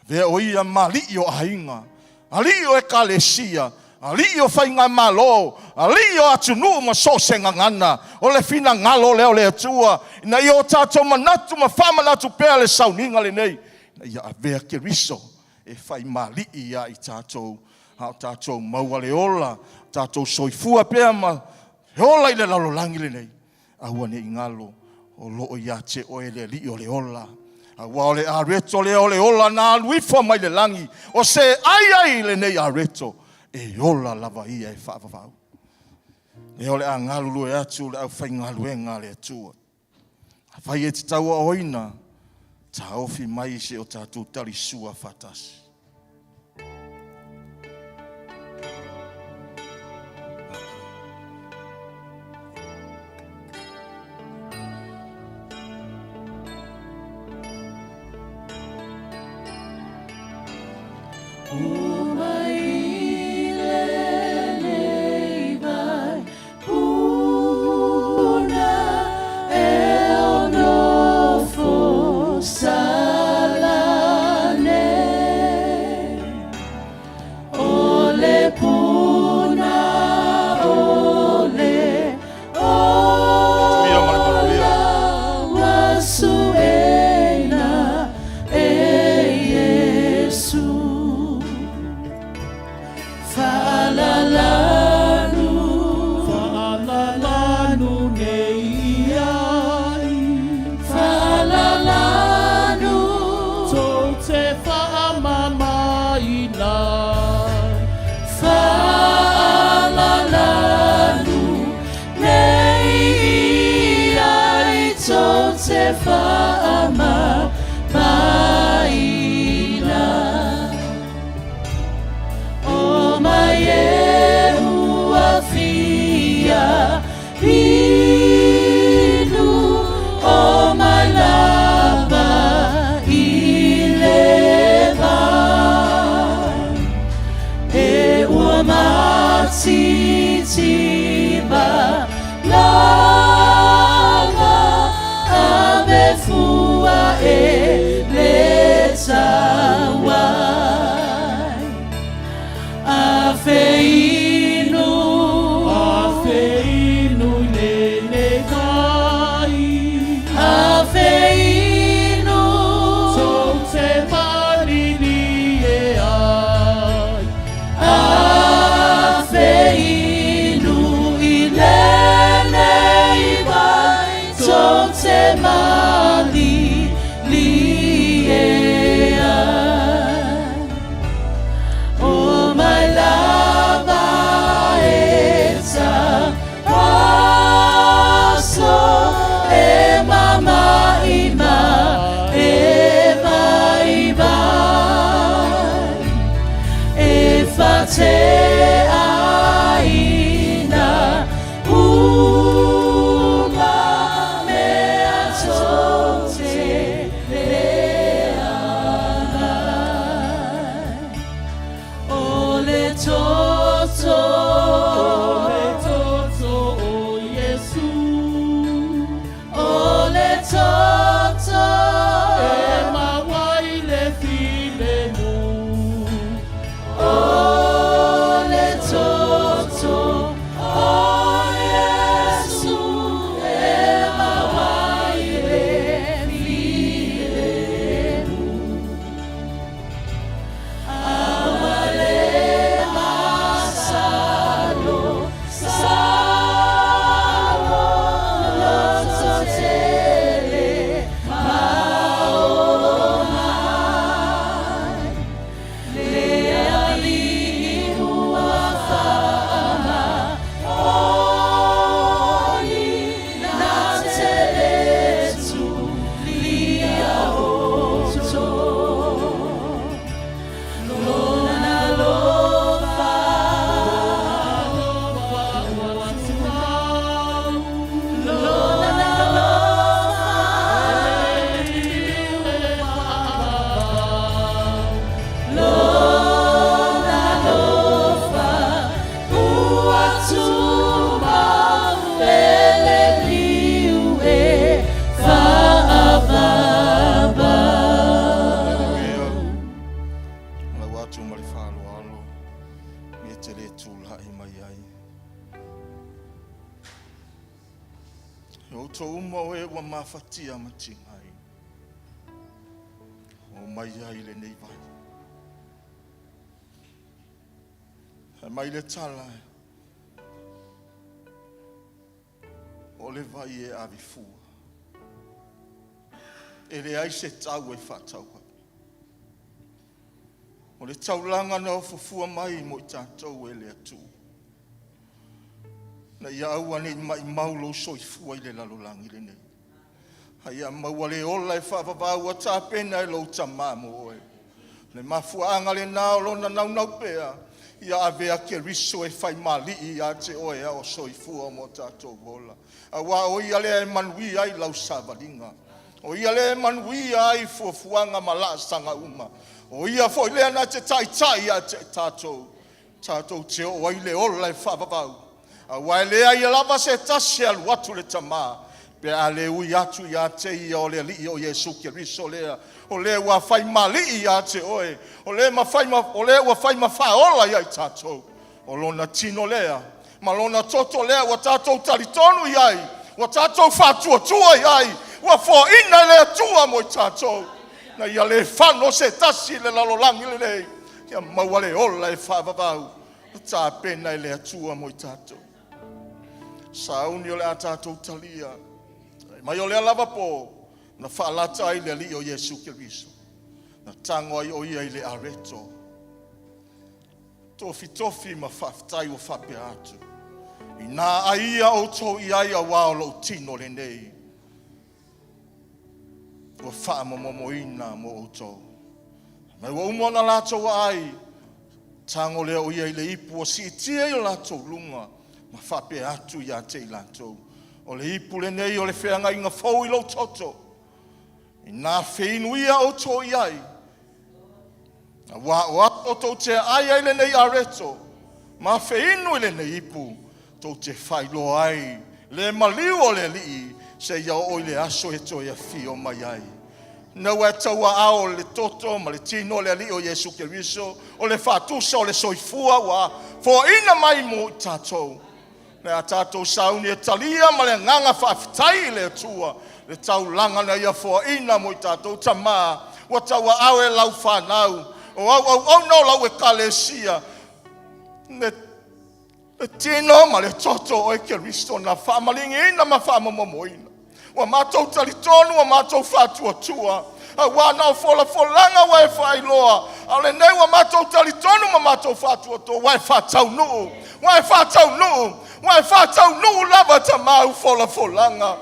Avea oia ma lii o ainga. A lii o e kalesia. A lii o whainga malo. A lii o atunu ma so senga ngana. O le fina ngalo leo le atua. Na ia o tātou manatu ma whamanatu pēa le Sauniga le nei. Na ia avea Keriso. E whai ma lii ia i tātou. Hao tātou maua le ola. Tātou soifua pēa ma. He ola i le larolangi le nei. Aua ne ingalo. O loo ia te oe le li o le ola. Aua o le areto le o le ola na aluifa mai le langi. O se ai le nei areto. E ola lava ia e whaafafau. E ole a ngalulu e atu le au whai ngaluenga le atua. A whai e te taua oina. Ta ofi mai se o tātou tali sua whatasi. Langa ave O to umo e wa mafatia matingai. O mai ai le nei vai. E mai le tala. O le vai e avifua. E le ai se tau e whatau. O le taulanga na o fufua mai mo I tātou e le atu. Na ia aua ni mai maulo soifua I le lalolangi le nei. Hai a maua le ola e whawawau a tāpena e lo tamamo oe. Le mafuanga le nao lona nau pea. Ia avea ke riso e whai mali I a te oe a o soifua mo tātou wola. A wā o ia le e manui ai lau savalinga. O ia le e manui ai fuafuanga malasanga uma. O ia foi lea na te tai a te tātou. Tātou te o ai le ola e whawawau. A wai lea ia lava se tasi alu atu le tamā. Pe a le ui atu I a te ia o le li o Jesu Keriso lea. O le ua whai mali I a te oe. O le ua whai ma whaola I ai tātou. O lona tino lea. Ma lona toto lea wa tātou taritonu I ai. Wa tātou whātua tua I ai. Wa fo ina lea tua mo I tātou. Na ia le whano se tasi le lalolangi le nei. Ia maua le ola e whawawau. Tā pena I le atua mo I tātou. Sauni o le a tātou talia. Mai o le alava po. Na whaalata ai le li o Jesu Keriso. Na tango ai o ia I le areto. Tofi ma whaftai o whape atu. I nā aia o tō I ai a wao lo tino le nei. Ua whaamomoina mo o tō. Mai wa umona lātou ai. Tango lea o ia I le ipu o si tia I lātou lunga. Ma whape atu I a te I lātou. O le ipu le nei o le whenga inga fau I lo toto. I nā whenuia o tō I ai. Wa o ato tō te ai le nei areto. Ma wheinu I le nei ipu. Tō te whailo ai. Le maliu o le lii. Se ia o le aso e toi a fio mai ai. Nau e taua ao le toto, ma le tino le ali o Jesu Keriso, o le whātusa o le soifua wa, fo ina mai mo I tātou. Le a tātou sauni e talia, ma le nganga whaafitai le tua, le tau langa na ia fo ina mo I tātou tamā, wa taua ao e lau whanau, o au no lau e kalesia, le tino ma le toto o e Keriso na whaamalingi ina ma whaamamomoina. Wa mātou talitonu, wa mātou whātua tua. Wa nao folanga wa e whailoa. A le nei wa mātou talitonu ma mātou whātua tua. Wa e whātau nuu. Wa e whātau nuu. Wa e whātau nuu lava ta mau folanga.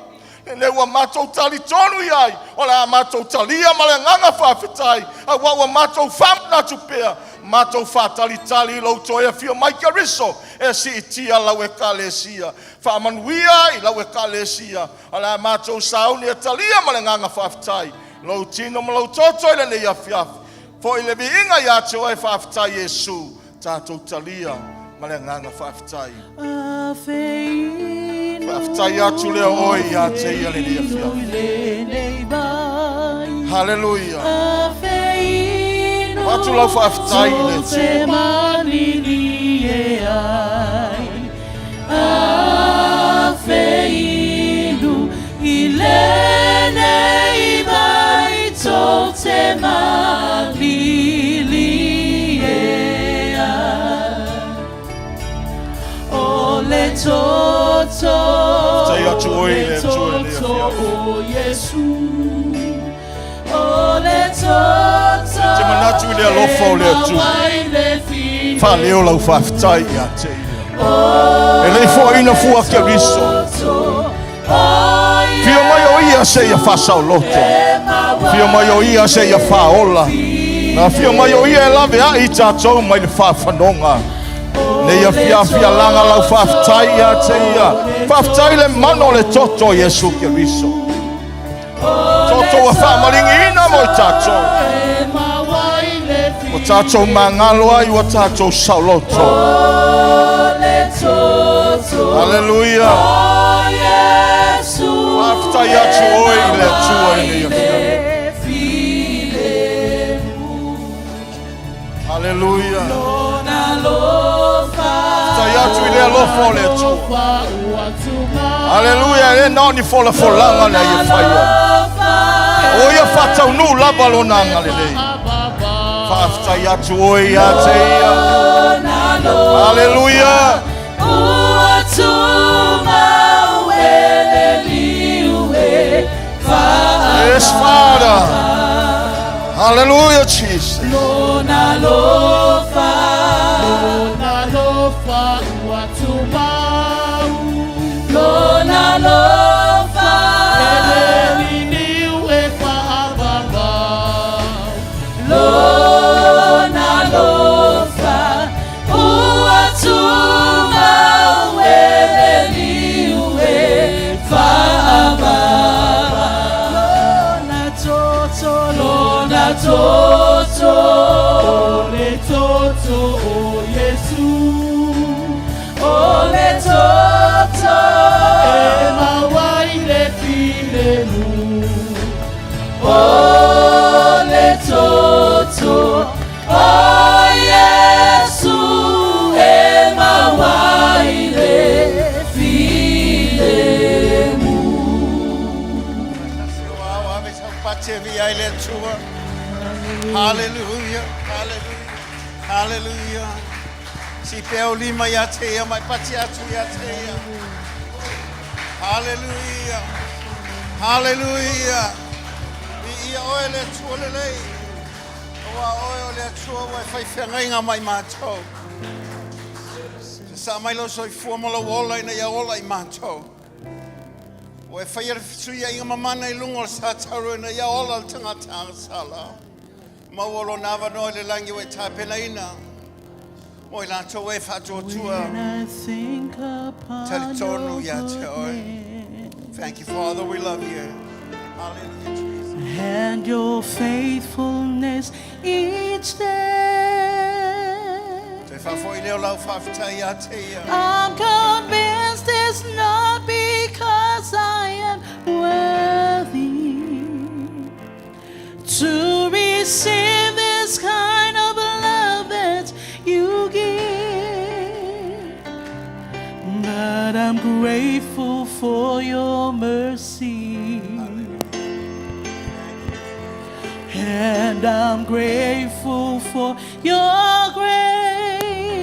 Le nei wa mātou talitonu iai. O le a mātou talia ma le nganga whawhitai. Wa mātou whamna tupea. Mātou whātalitali Lotu e fio mai Keriso. E si itia lau e kalesia. Whamanuia I lau e kalesia. Ala mātou sauni e talia ma le nganga whawhitai. Lau tino ma lau toto I le nei a fiafi. Fo I le vi inga I ate o e whawhitai Jesu. Tātou talia ma le nganga whawhitai. Whawhitai atu leo oi I ate I le nei a fiafi. Hallelujah. Watu lau whaafitai le tua. Awheinu I le nei mai tō te malili e ai. O le toto o Jesu. O le toto Te manatu I le alofa o le atu. Whaleo lau whaafitai I a te. E lei fo ina fua Keriso. Fio mai o ia se ia whasau loto. Fio mai o ia se ia whaola. Na fio mai o ia e lave a I tātou mai le whawhanonga. Ne ia whiawhia langa lau whaafitai I a te ia. Whaafitai le mano le toto Jesu Keriso. Toto wa whamaringi ina mo I tātou. O tātou mangalo ai o tātou sauloto. Hallelujah. Whaafitai atu oi le tua I nei a Hallelujah. Whaafitai atu I le alofa o le tua. Hallelujah. E no ni fola folanga na ia fire. O ia fatau nu lava lo nanga lele. Fafta ya tuoi ya teia. Hallelujah. Yes, Father. Hallelujah, Jesus. Lona lofa watumau. Lona lofa eleniwe fa ababa. Lona lofa watumau eleniwe fa ababa. Lona toto, ole toto, oh Yesu, ole toto, ema waile filemu, ole toto, oh Yesu, ema waile filemu. Hallelujah, hallelujah, hallelujah. Si peolima ya teia, mai pati atu ya teia. Hallelujah, hallelujah. Vi ia oele tuolelei. Oa oele tua wai fai whengainga mai mātou. Sa mai lo soi fuamola wola ina ia ola I mātou. Oe whai ara fituia inga mamana I lungo o sa tauru ina ia ola tangata ang sala. Mawolo nava no le langi we tapena ina. Mo I lato e whato tua. Talitonu ya te oi. Thank you, Father. We love you. Hallelujah, Jesus. And your faithfulness each day. Te whafo I leo lau whafta ya te ia. I'm convinced it's not because I am worthy to receive this kind of love that you give, but I'm grateful for your mercy, and I'm grateful for your grace,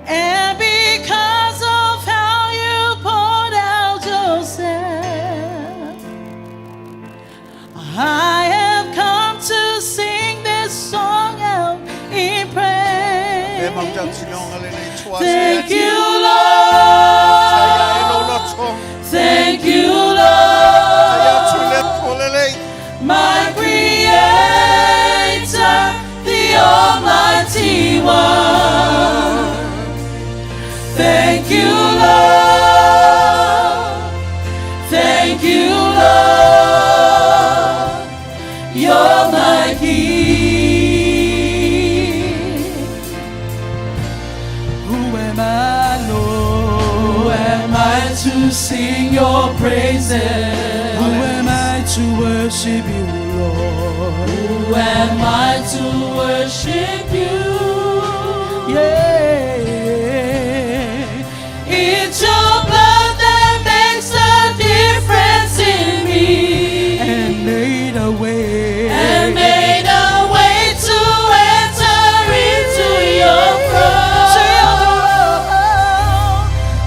and because of how you poured out yourself, I have come to sing this song out in praise. Thank you, Lord. Thank you, Lord. My Creator, the Almighty One. Thank you, Lord. Thank you, Lord. You're my King. Who am I, Lord? Who am I to sing your praises? Who am I to worship you, Lord? Who am I to worship you? Yeah. It's your blood that makes a difference in me. And made a way. And made a way to enter into your throne.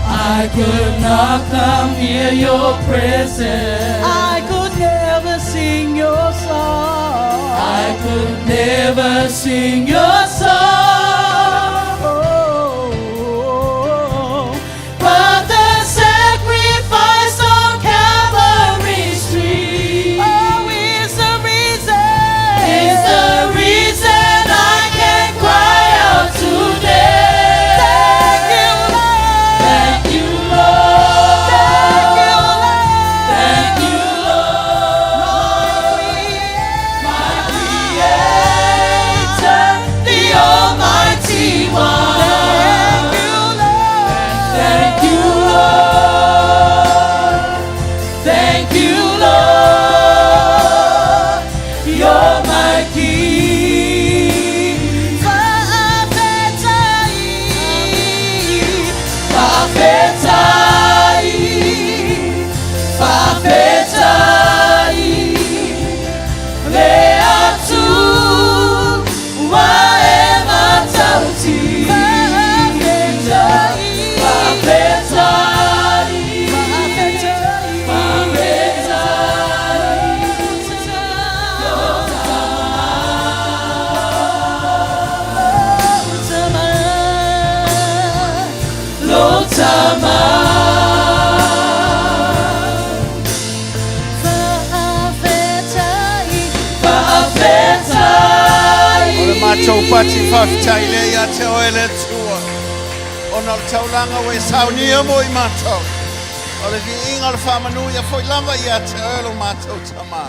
I could not come near your presence. I could never sing your song. I could never sing your song. But the sacrifice on Calvary's tree, oh, is the reason. Is the reason I can cry out today. Thank you, Lord. Thank you, Lord. Thank you, Lord. My Creator, the Almighty. tau pati whawhitai le ia te oele tua. O na taulanga we Sauniga mo I mātou. O le ki inga le whamanu ia foi lava ia te oele mātou tama.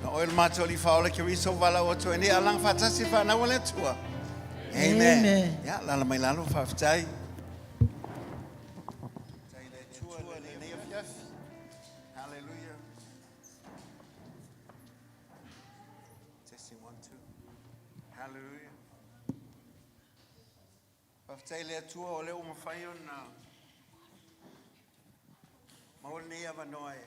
Na oele mātou li whaole ki riso wala o tu. E ni alang whatasi whanau le tua. Amen. Ya, lala mai lalo whawhitai. Hallelujah. Testing 1, 2. Hallelujah. Whawhitai lea tua o leo mawhai o na maole nei awa noa e.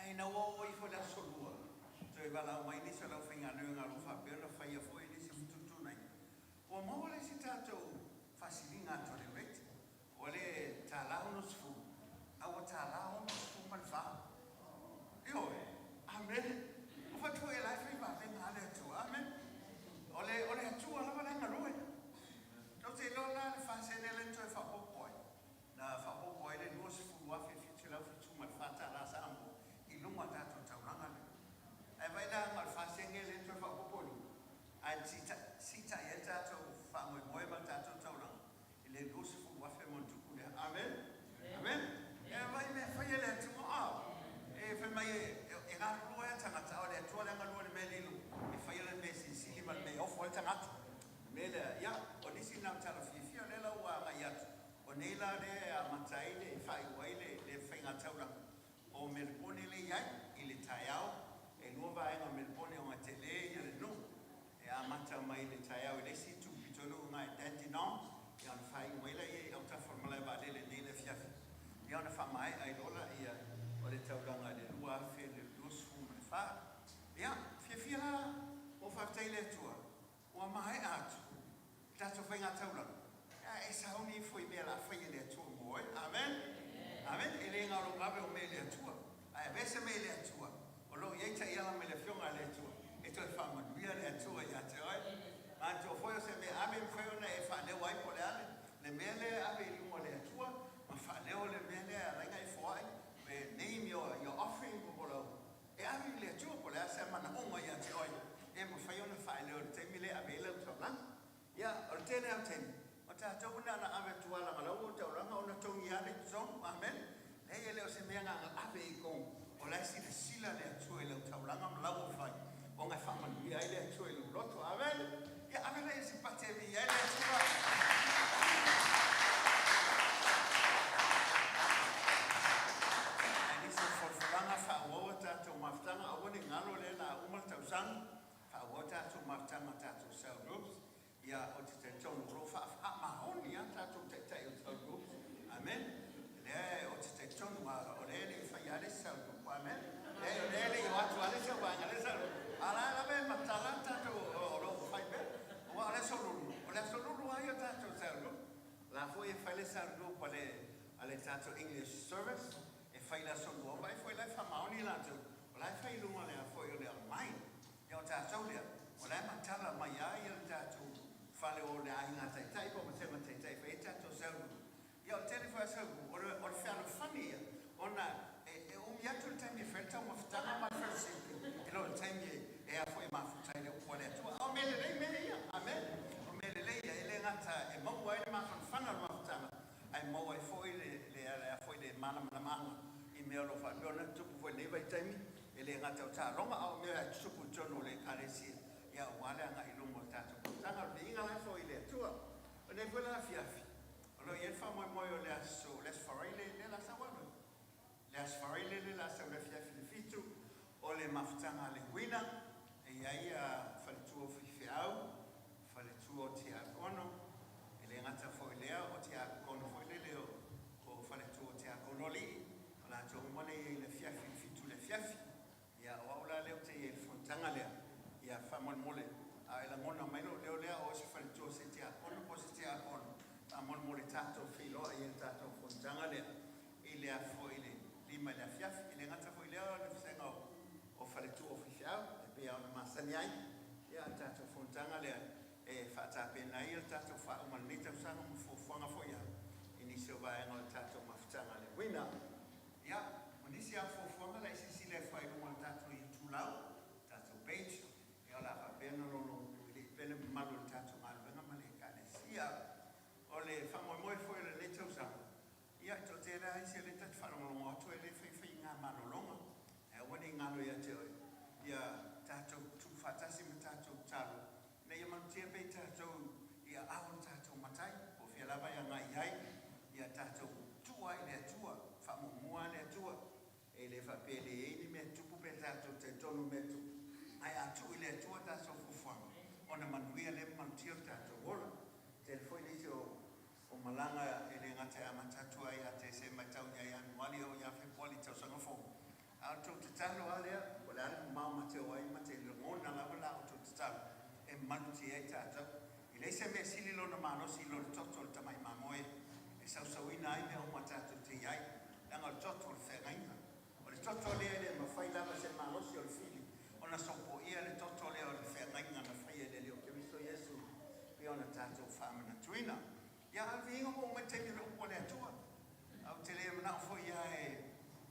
ai na o I fo la solua so I wala mai ni so la finga no nga lo fa pe la fa ia fo ni se tutu nai o mo le si tato fasilinga to le rete o le tala uno sfu a o tala uno sfu mal fa io amen o fa tu e la fa va venga le tu amen ole tu ala va nga lo no te lo la fa se ne le to fa po poi na fa po poi le no sfu wa fi fi la fi tu mal fa tala sa ambo I lunga tato tauranga le ai vai la mal fa se ne le to fa po poi ai sita e tato fa mo ma tato tauranga le no sfu wa fe mo tu le amen amen e vai me fa ye le tu a e fe mai e ga lo ya tanga ta ole to le ngalo le melilu e fa ye le mesi sili mal me of volta ngat mele ya o disi na tala fi le la wa ga ya o ne la le a matai le fa I wai le fa nga tauranga o melpone le ya I le taiao e no va nga melpone o tele ya le no e a mata mai le taiao le si tu pitolo nga identino e on fa I wai le o ta formula va le le fiafi e on fa mai ai dola ia o le tauranga le lua fe le dos fu me fa ia fiafi la o fa tai le tua o mai atu tato fa nga tauranga e sauni foi bela foi le tua mo amen amen ele nga lo mabe o me le tua ai vese me le tua o lo ye ta ia me le fionga le tua e to fa ma bia le tua ya te oi ma to foi se me amen foi ona e fa le wai po le ale le mele ave I mo le tua ma fa le o le mele a nga I foi me name your offering po lo e ave le tua po le se ma na o ma ya te oi e mo fa ona fa le o te mile ave le to la ya o te ne o te o ta to na na ave tua la la o te ora ona to ia le so amen e ele o se me nga ave I ko o la si sila le tua le ta ora nga la o fai o nga fa man ia le tua le loto amen ya ave le si parte vi ia le tua ani se forfanga fa o ta to maftanga o ni ngalo le na o mal ta sang fa o ta to maftanga ta to sel groups ya o te tonu rofa a mahoni ya tato te te o group amen le o te tonu ma o le fa ya le sa amen le yo atu ale sa wa ale sa ala la be matala tato o ro fa be o ale solo ya tato sa la fo e fa le sa group ale tato English service e fa la solo ba fo la fa mahoni la to la fa I lunga le fo yo le mai yo tato le o la matala ma ya tato fale o le ainga tai po me tema tai fa eta to sel yo telefone sel o fiano fania ona e o mi atu time felta mo fitanga ma felsi e lo time e a foi ma futai le o le to o mele le ya amen o mele le ya ele ngata e mo wa ma fana ma futanga ai mo wa foi le foi le mana I me lo fa ona tu foi le vai time ele ngata o ta ronga o me tu pu jono le karesia ya wale anga I lungo tato tanga vinga la fo ile tua o ne vola fiafi o lo yen fa mo o le aso les farile le la sawano les farile le la sa le fiafi le fitu o le maftanga le wina e ia fa le tuo fiau fa le tuo tia kono ele ngata fo ile o tia kono fo ile o fa le tuo tia kono li la to mo le fiafi fitu le fiafi ya o la le te e fontanga le ya famol mole a la mona mai lo le o se fa to se tia on po se tia on a mol mole tato filo e tato fontanga le ile a foile lima la fiaf ile ngata foile le senga o fa to official e pe on masaniai ya tato fontanga le e fa ta pe na il tato fa o mal nita sa no fo fanga fo ya inicio va en tato maftanga le wina ya onisia fo fanga la si le fa o mal tato I tulau tato page la fa bene no le pele malo tato mal venga male cane sia o le famo mo fo le le tausa ia to te la sia le tat fa no mo to le fe nga malo longa e woni nga lo ya te ia tato tu fatasi tato talo ne ia man te pe tato ia a tato matai o fe la va ya nga ia ia tato tua ile tua fa mo le tua e le fa pele e me tu pe tato te tonu metu ai atu ile tua ta so fufa ona manuia le mantia ta to wola te foi ni o malanga ele ngata amata tua ia te se matau ia ya wali o ia fe poli te so ngofo a auto te talo alea, o le ale mama te oai ma te ngona la wala auto te talo. E manu te ai tātou. I le se mea sili lona manosi lo le toto le tamai mamoe. E sausauina ai mea uma tātou te iai. Langa le toto le whengaina. O le toto lea le mawhai lava se manosi o le fili. O na sopo ia le toto lea o le whengaina na whai ele leo ke miso Yesu. Pe ona tātou whamana tuina. Ia alvinga mo me temi le upo le atua. Au te lea mana fo ia e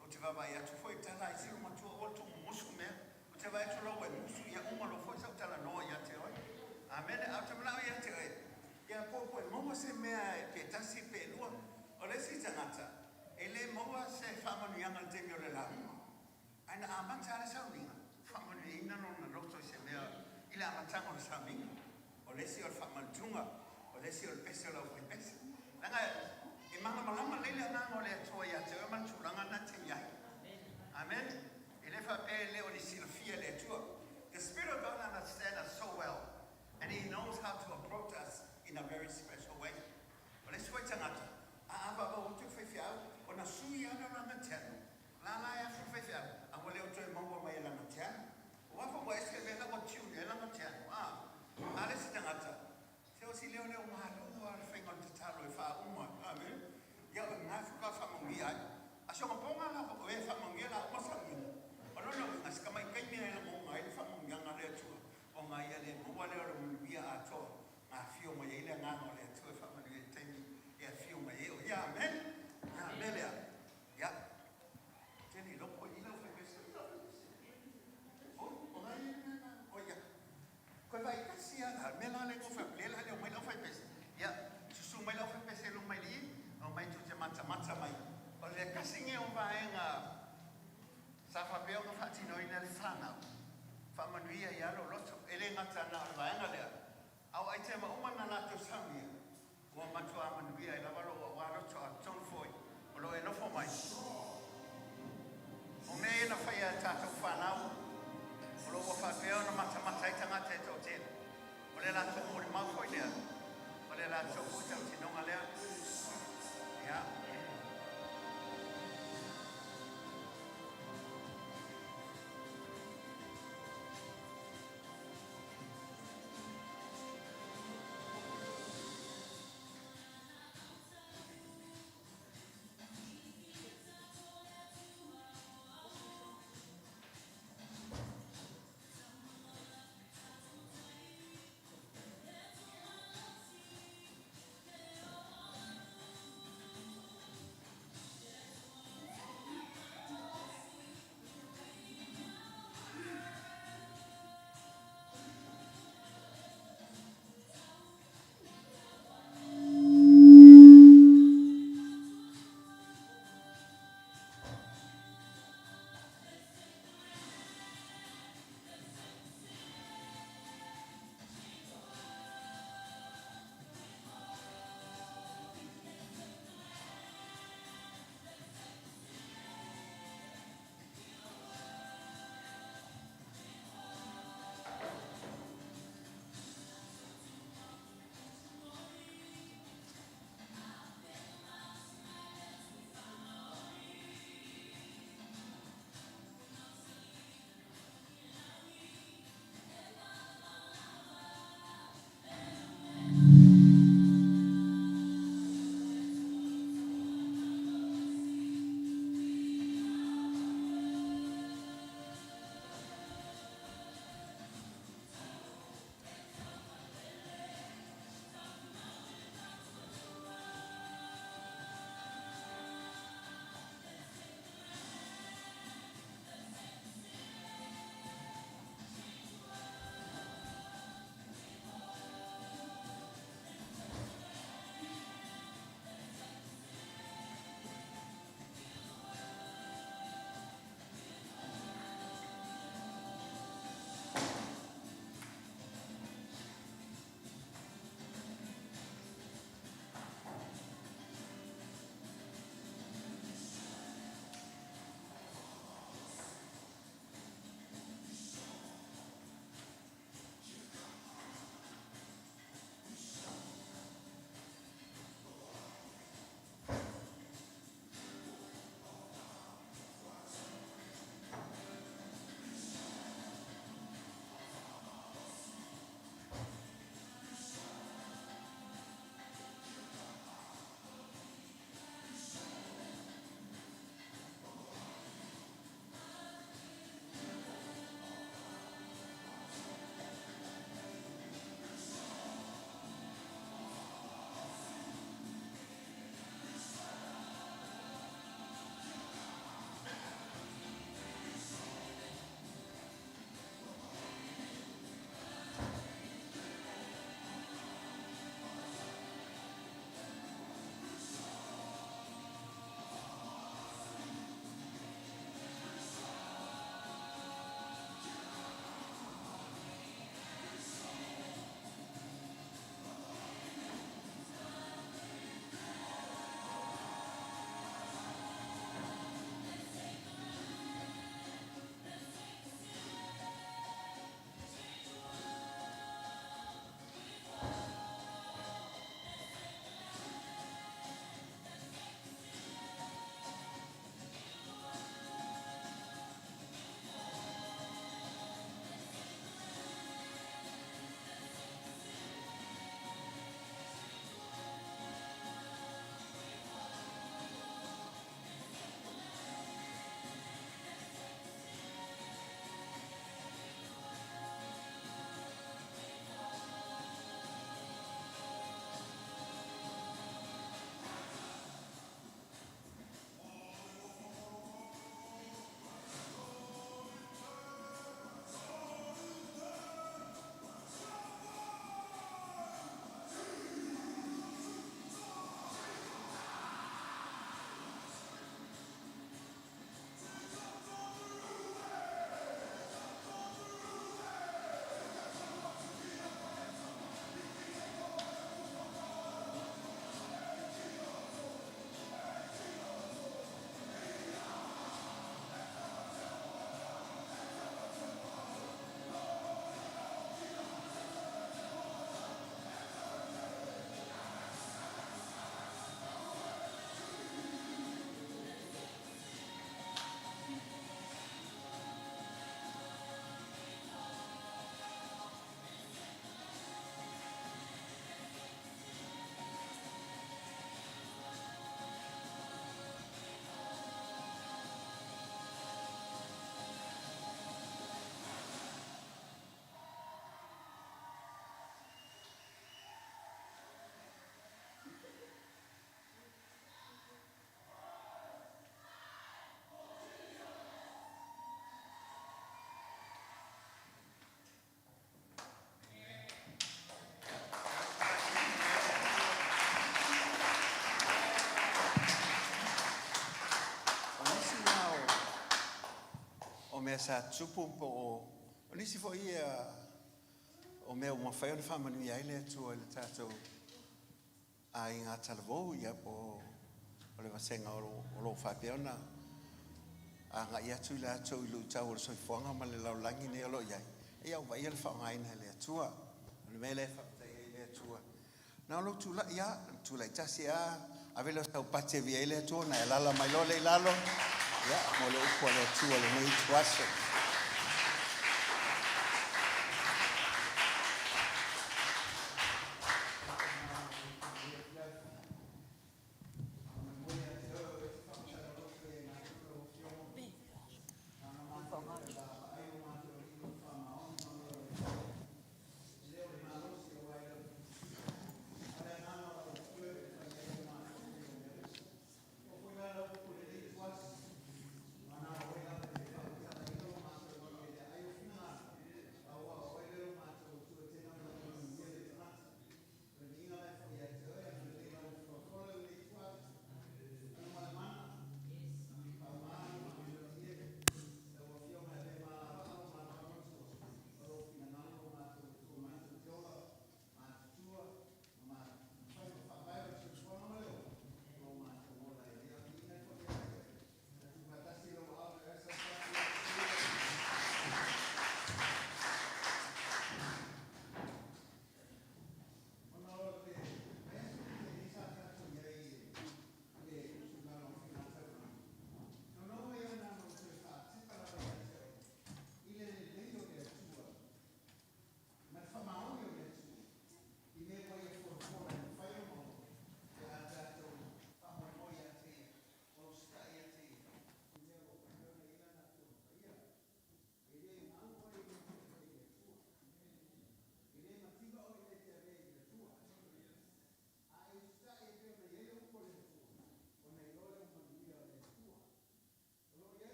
o te vavai atu fo i tala i siru matua o tu musu mea. O te vai atu lau e musu ia umalo fo i sau tala noa ia te oi. Amen. Au te mana ia te oi. Ia popo e momo se mea e pe tasi pe lua. O le si tangata. E le moa se whamanu ianga te mi o le lauma. Aina amanta ale Sauniga. Whamanu ina no na loto se mea ila amantanga o le Sauniga. O le si o le whamantunga. O le si o le pese o lau fai pese. Langa e mana malama leile ananga o le atua ia te oman tūranga na te iai. Amen. E le whape le o le silafia le atua. The Spirit of God understands us so well. And He knows how to approach us in a very special way. O le sui tangata. A ava o tu whewhiau. O na sui ana ranga tiano. La la e afu whewhiau. A wale o tu e maua mai langa tiano. O wafa wa eske vela o tiuni e langa tiano. A le si tangata. Se o si leo leo mahalo o ale whaingon te talo e wha uma. Amen. Ia o ngā whuka whamongi ai. A so ponga la o e whamongi la o masangi. O nono as ka mai kaimi e la mo ngai whamongi anga le atua. O ngai ele mo le o mbia a to. Ngā whio mai ele ngā o le atua whamongi e teimi e a whio mai e o. Ia amen. Ia amen lea. Ia. Tēnei loko i lau whaipese. O ngai o ia. Koe vai kasi ana, me la le kofa, le la le o mai lau whaipese. Ia, susu mai lau whaipese lo mai li, o mai tu te mata mai. O le kasi nge o vaenga, sa whapeo ka whatino ina le whanau. Whamanuia i alo loto, ele ngata na o vaenga lea. Au ai te maumana na te Sauniga. Ua matua amanuia i lawalo o waroto a tonfoi. O lo e nofo mai. O me e na whaia tātou whanau. O lo wa whapeo na mata i tangata e tau tēna. O le la tō mori maufoi lea. O le la tō kutau tinonga lea. Ia. sa tupu po o nisi fo ia o mea uma whai ona whamanu i aile atua le tātou a i ngā talavou ia po o le wasenga o lo whapea ona a ngā i atu le atou i lu tau o le soifuanga ma le laulangi ne o lo iai e au vai le whaongaina le atua o le mele whaptai le atua na o lo tula ia tula i tasi a vele o tau pate via le atua na e lala mai lo le lalo ia mo le upo le atua le nei tuaso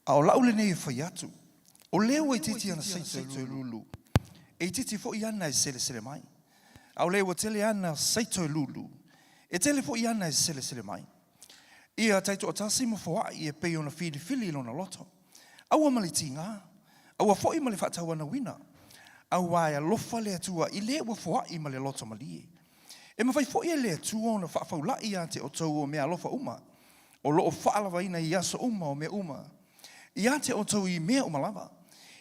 A o lau le nei whai atu. O leo e titi ana saito e lulu. E titi fo i ana e sele sele mai. A o leo tele ana saito e lulu. E tele fo i ana e sele sele mai. Ia taito o tasi mo fo ai e pei ona fili fili lona loto. Aua mali tinga. Aua fo i mali whatau ana wina. Aua e lofa le atua i leo fo ai mali loto mali. E mawhai fo i le atua ona whaafau lai a te o tau o mea lofa uma. O loo whaalawa ina i aso uma o mea uma. Ia te o tau i mea umalava.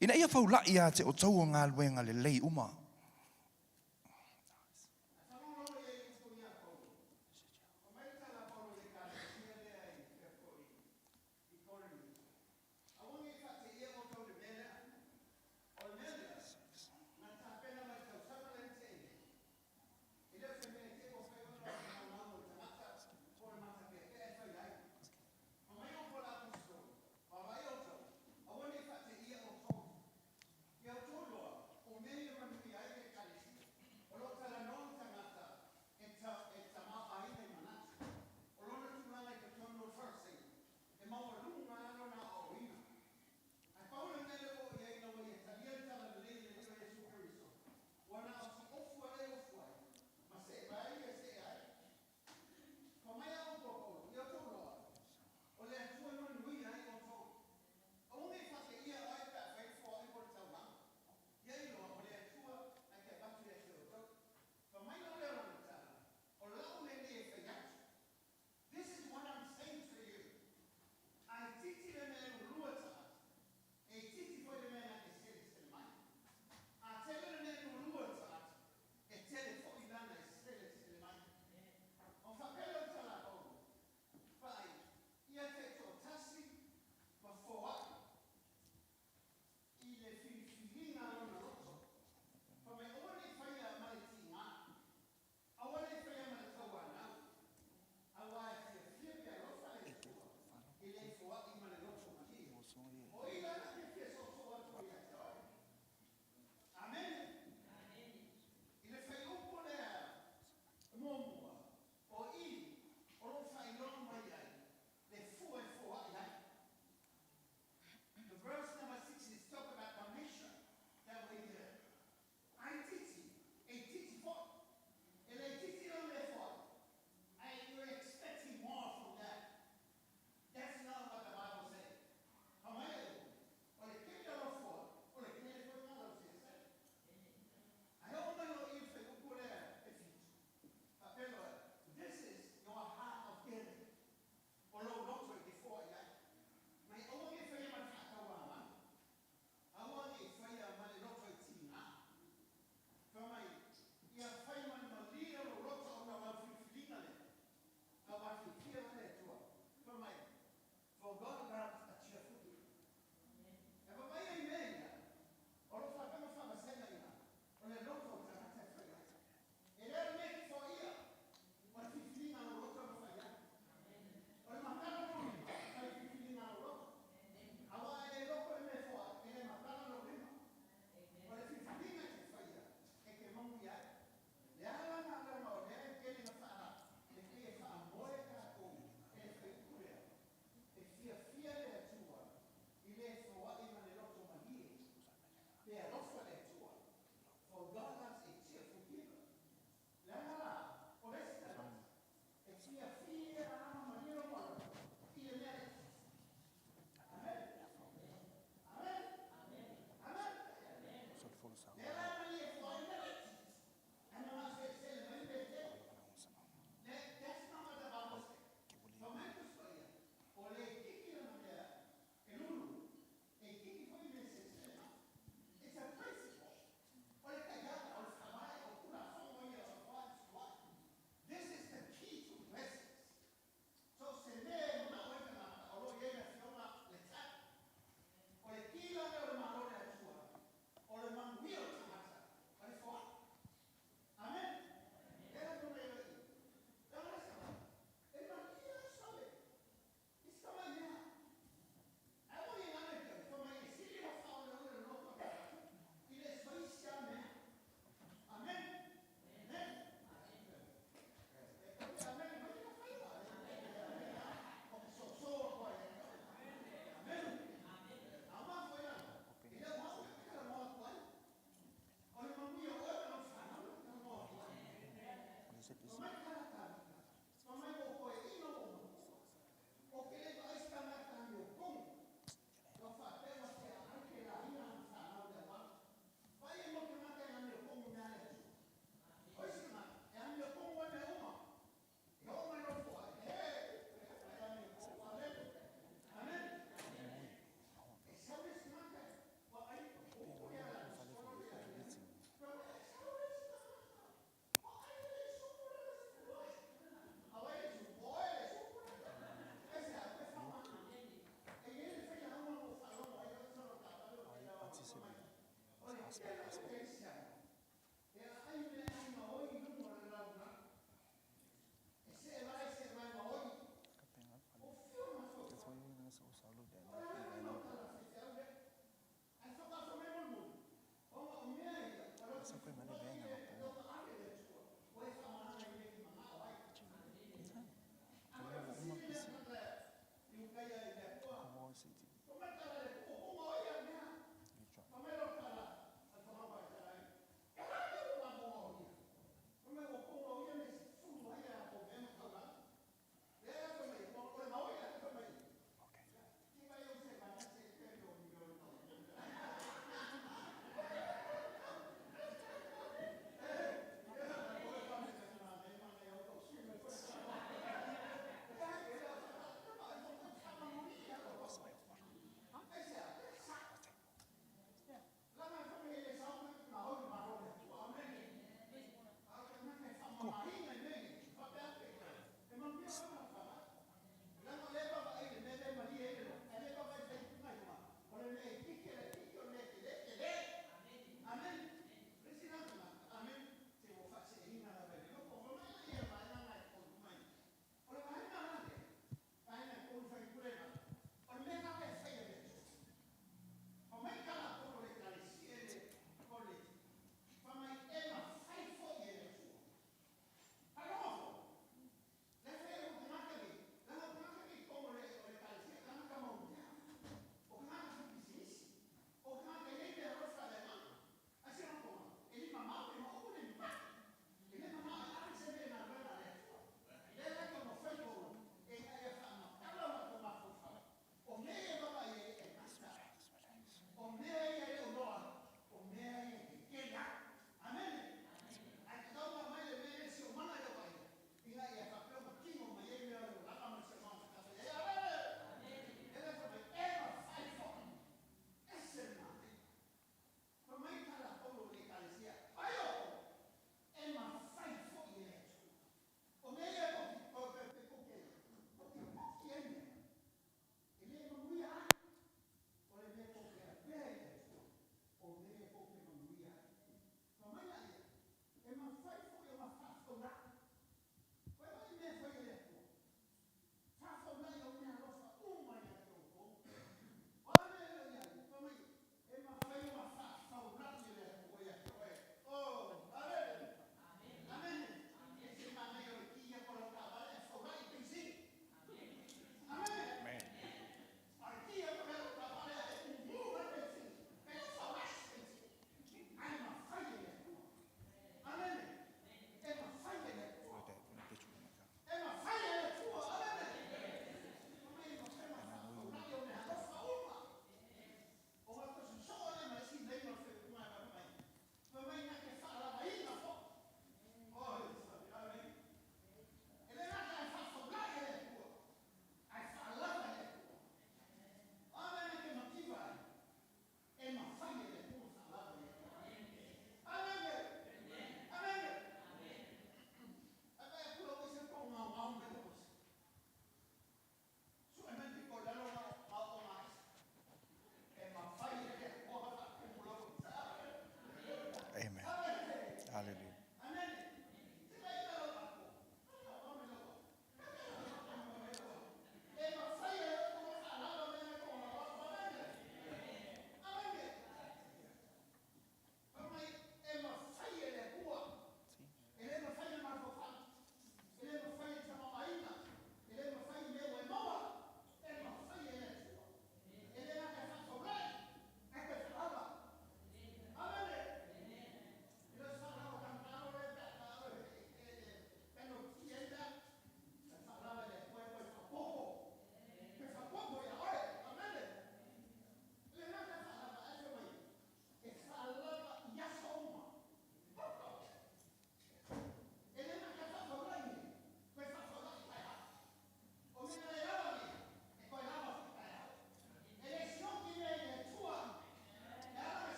Ina ia whau lai ia te o tau o ngā luenga le lei uma.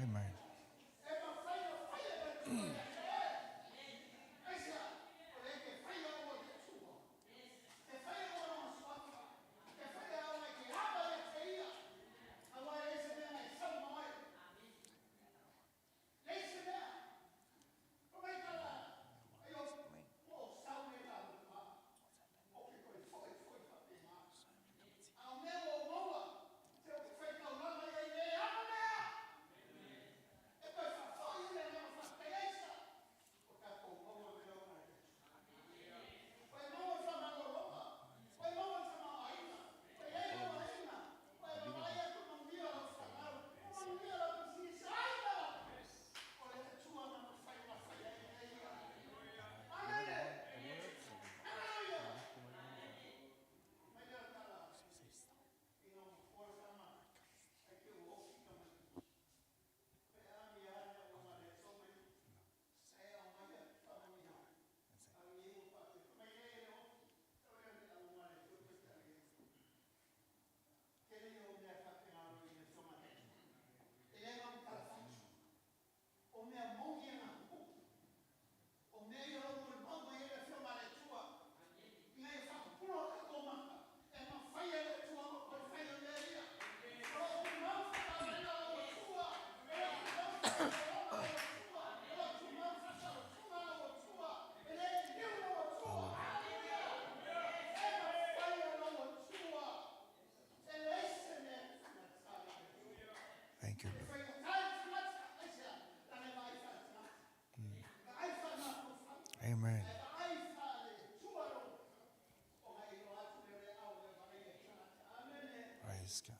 Amen. Thank you, Lord. Amen. Praise God.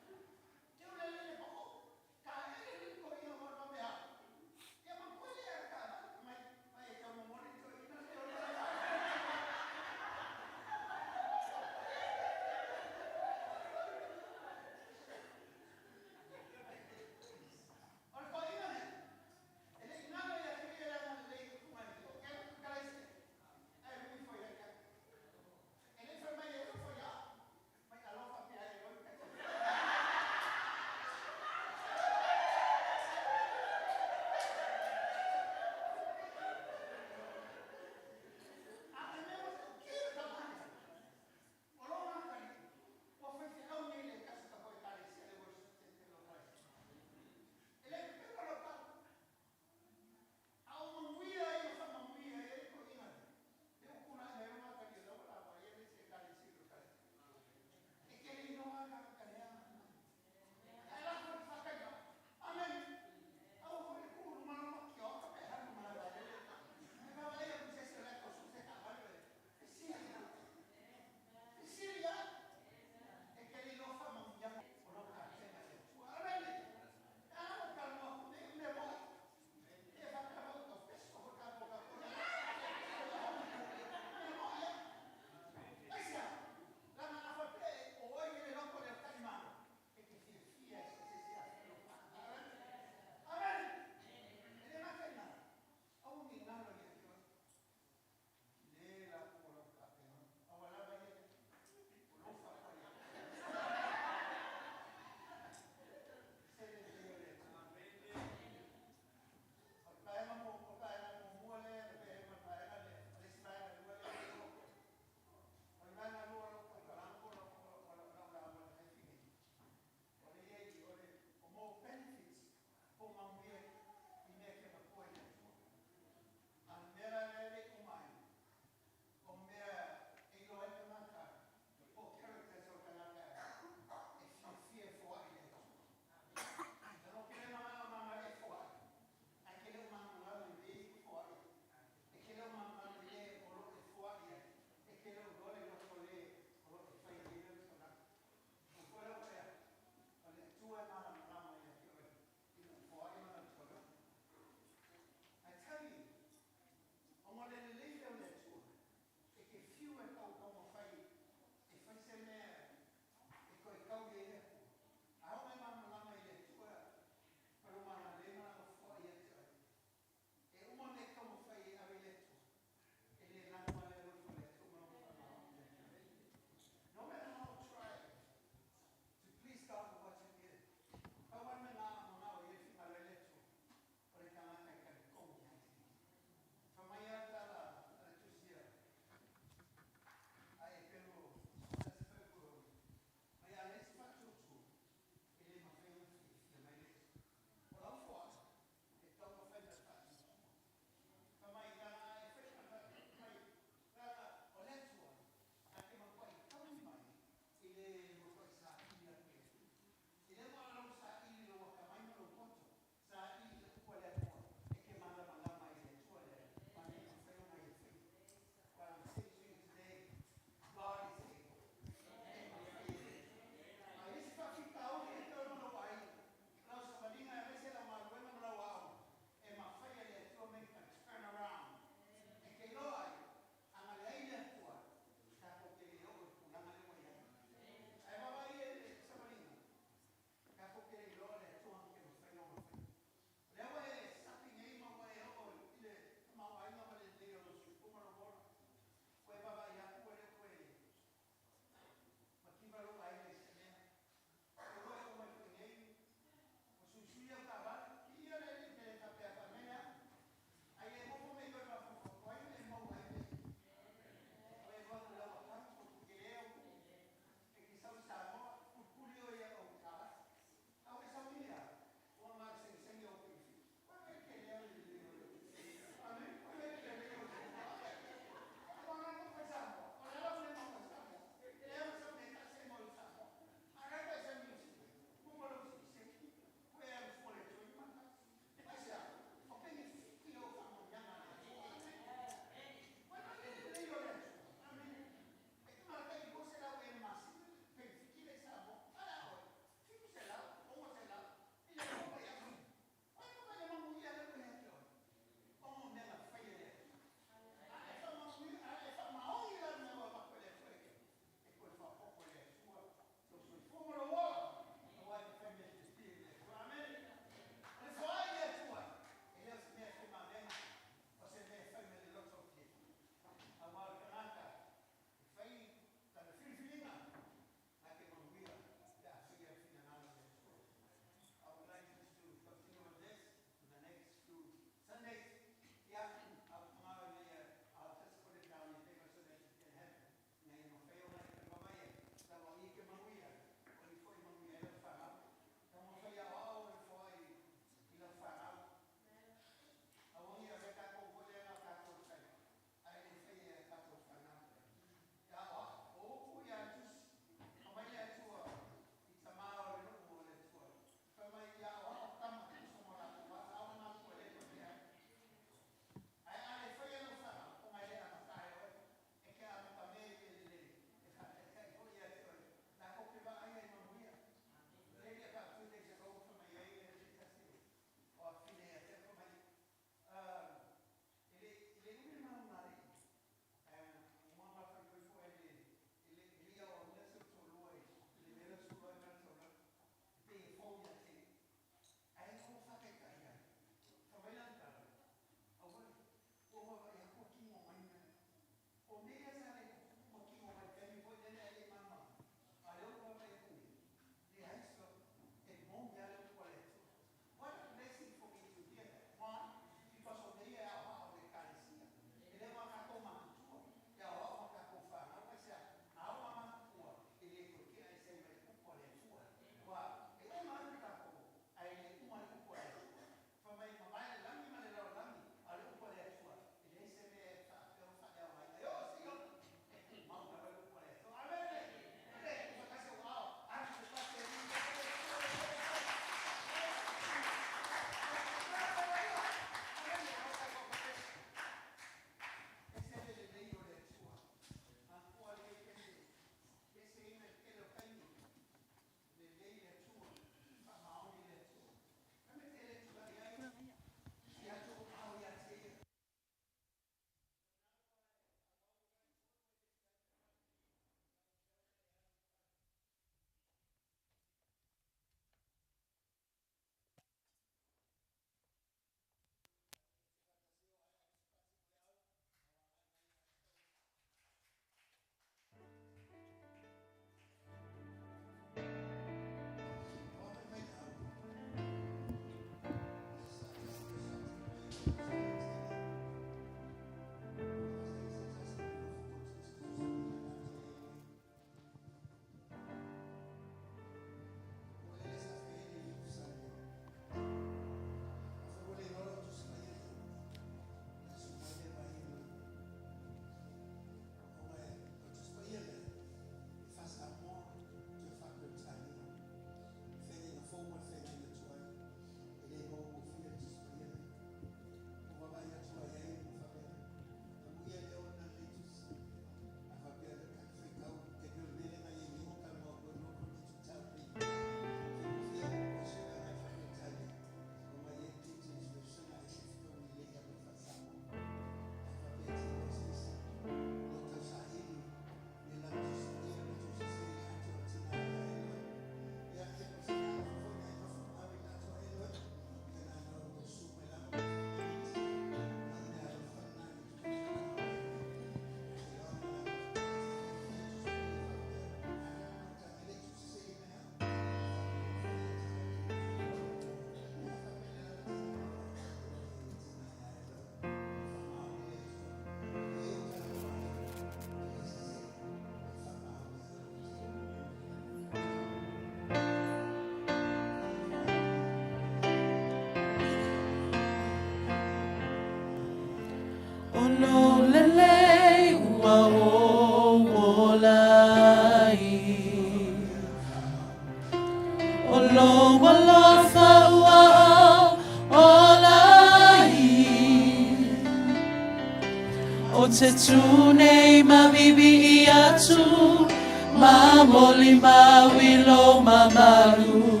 te tūnei mavivi i atu, ma moli ma wilo ma malu,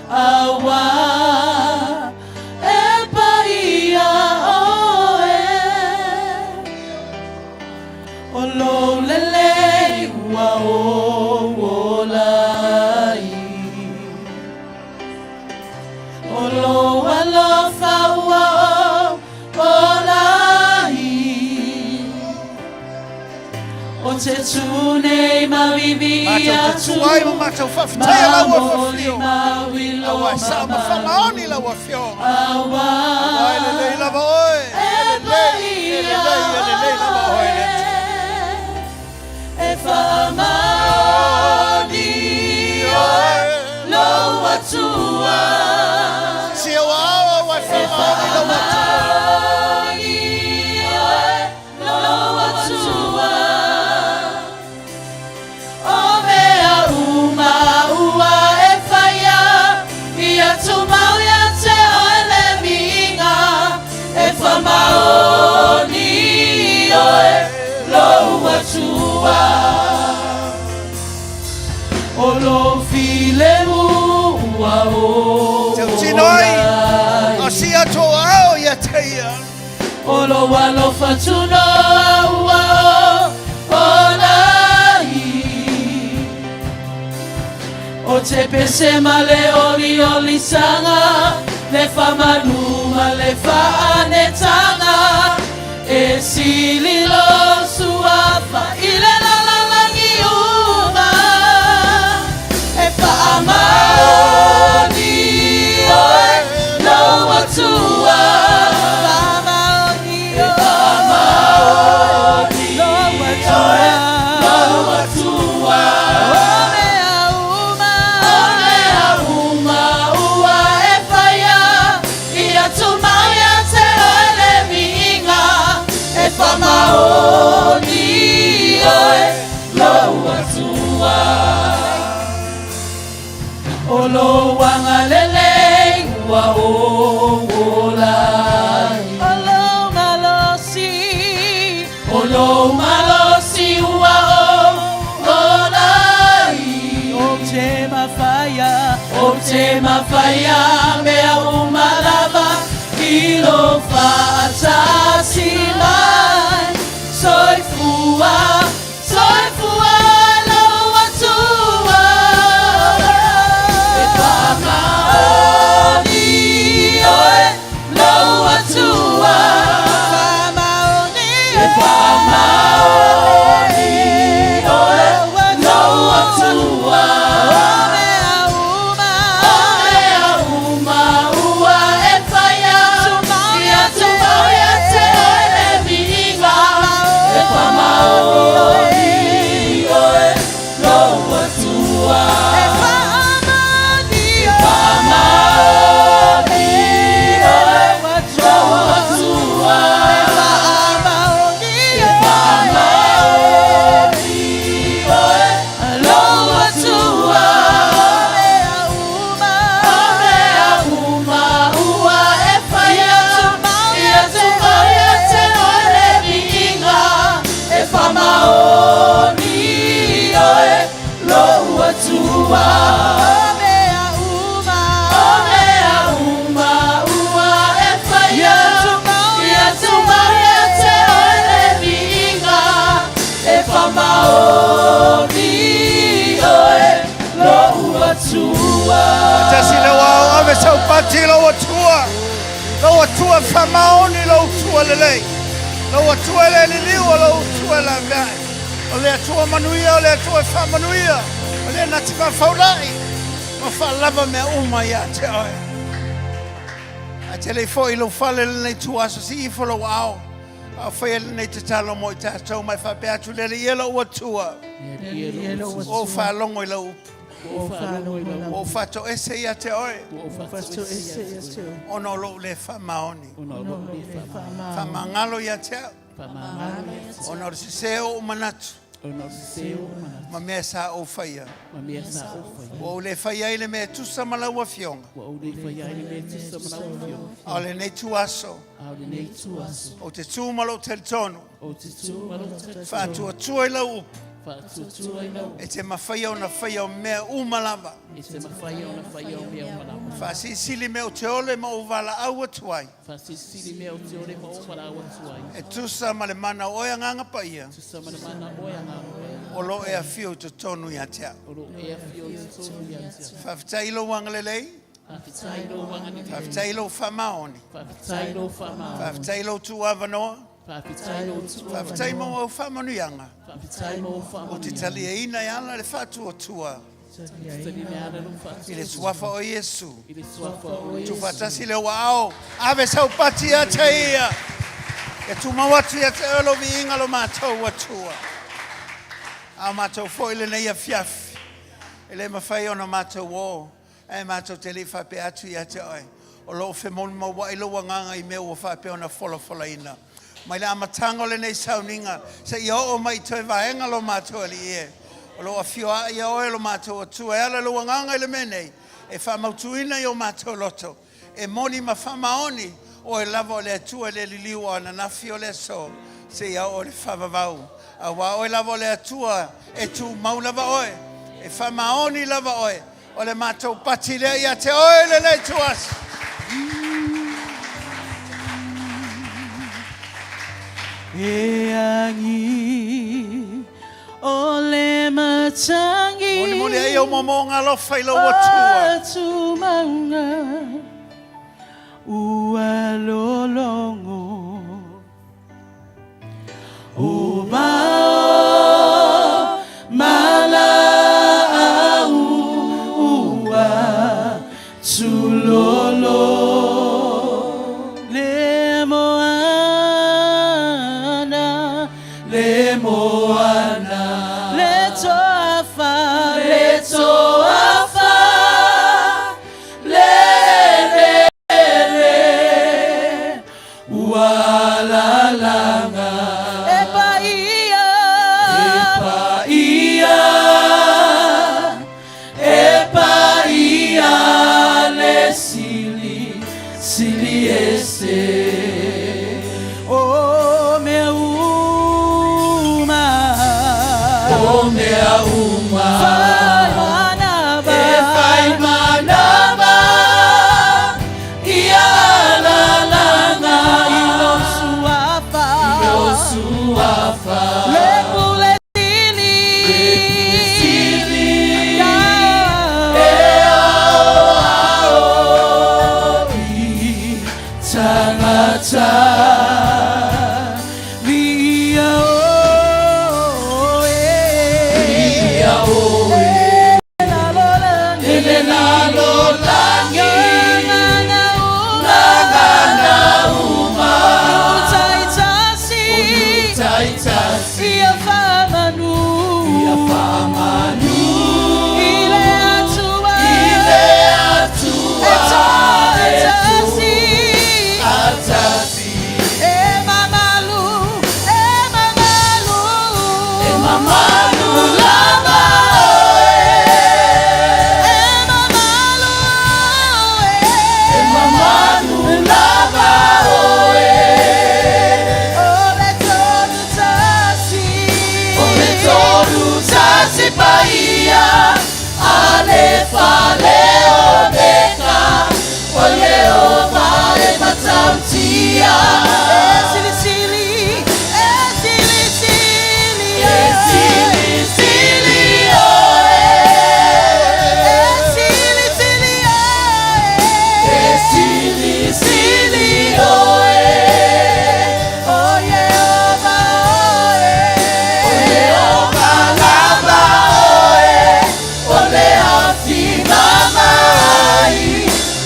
awa e paia oe, o lo lele ua o lai, o lo alofa ua o lai, o te tūnei mavivi i atu, ma moli ma wilo ma malu, awa e paia oe, e whaamani oe lo atua, e whaamani oe lo atua, o mea uma ua e whaia, i atu mau ia te oele minga, e whaamani oe lo atua, o lo file ua o o lo alofa tunoa ua o lai, o te pese ma le oli sanga, le whamanuma le whaanetanga, e sili lo suafa i le lalalangi uma, e whaamani oe lo atua, e whaamani oe lo atua, o mea uma ua e whaia, i atu mai a te oele minga, e whamaoni oe lo atua, o lo wanga lele ua o lai, o lo malosi ua o lai, o te mawhaia mea umalava, i lo whaatasi mai, soifua lo atua, e whamaoni oe lo atua, e whamaoni oe lo atua, Tasi le wao ave sau pati lo atua whamaoni lo atua lelei, lo atua le liliu lo atua la vai, o le atua manuia, o le atua whamanuia, o le nati whawhaulai, ma whalava mea uma ia te oe. A te le fo ilo whale nei tuaso si i whalo wao, a whaia nei te talo mo i tātou mai whapea tu lele ielo o atua, o whalongo i la upu. O fato ese ia te oe, ono lo le whamaoni, whamangalo ia te au, ono le siseo o manatu, Ma mea sa o whaia. O le whaia ile mea tusa malaua fionga. O le nei tuaso. O te tūmalo te tonu. Whātua tua i lau upu. E te mawhaia o na whaia o mea umalama. Whasisili mea o te ole ma o wala aua tuai. E tusa ma le mana oia nganga pa ia. O lo e a fio te tonu i atea. Whaftailo wangalelei. Whaftailo whamaoni. Whaftailo tu avanoa. Whaftaimo au whamanuianga. O te tali e ina i ala le whatu o tua. I le suafa o Yesu. Tu whatasi le wao. Ave sau pati a taia. E tu mawatu ia te olo vi inga lo mātou atua. A mātou fo ile nei a fiafi. Ele mawhai ona mātou o. E mātou te li whape atu ia te oi. O lo fe mon ma wa ilo wanganga i meo o whape ona fola ina. Mai le amatanga le nei Sauniga. Se ia o mai toi vaenga lo mātou ali e. O lo a fioa ia oe lo mātou atua. E ala lo wanganga i le menei. E whamautuina i o mātou loto. E moni ma whamaoni. O e lava o le atua le liliua na nafi o le so. Se ia o le whavavau. A wa o e lava o le atua. E tu mau lava oe. E whamaoni lava oe. O le mātou pati lea ia te oe le le tuas. E angi o le matangi Moni moni ai o momonga lofa i lo atua. atu maunga ua lolongo o bao mala au ua sulolo le moana le toafa le walalanga epa ia le sili ese o mea uma fai manaba ia lalanga ilo suafa le puletini tangata via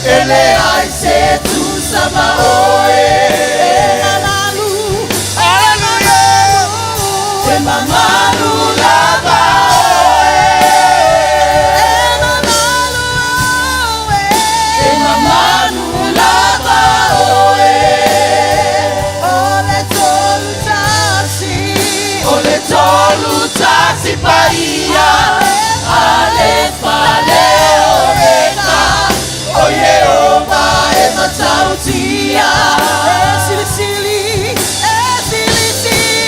Ele ai se tu sama oe lutasi paia, alefa leo reka, o Jehovah e matautia. Sili sili, sili sili,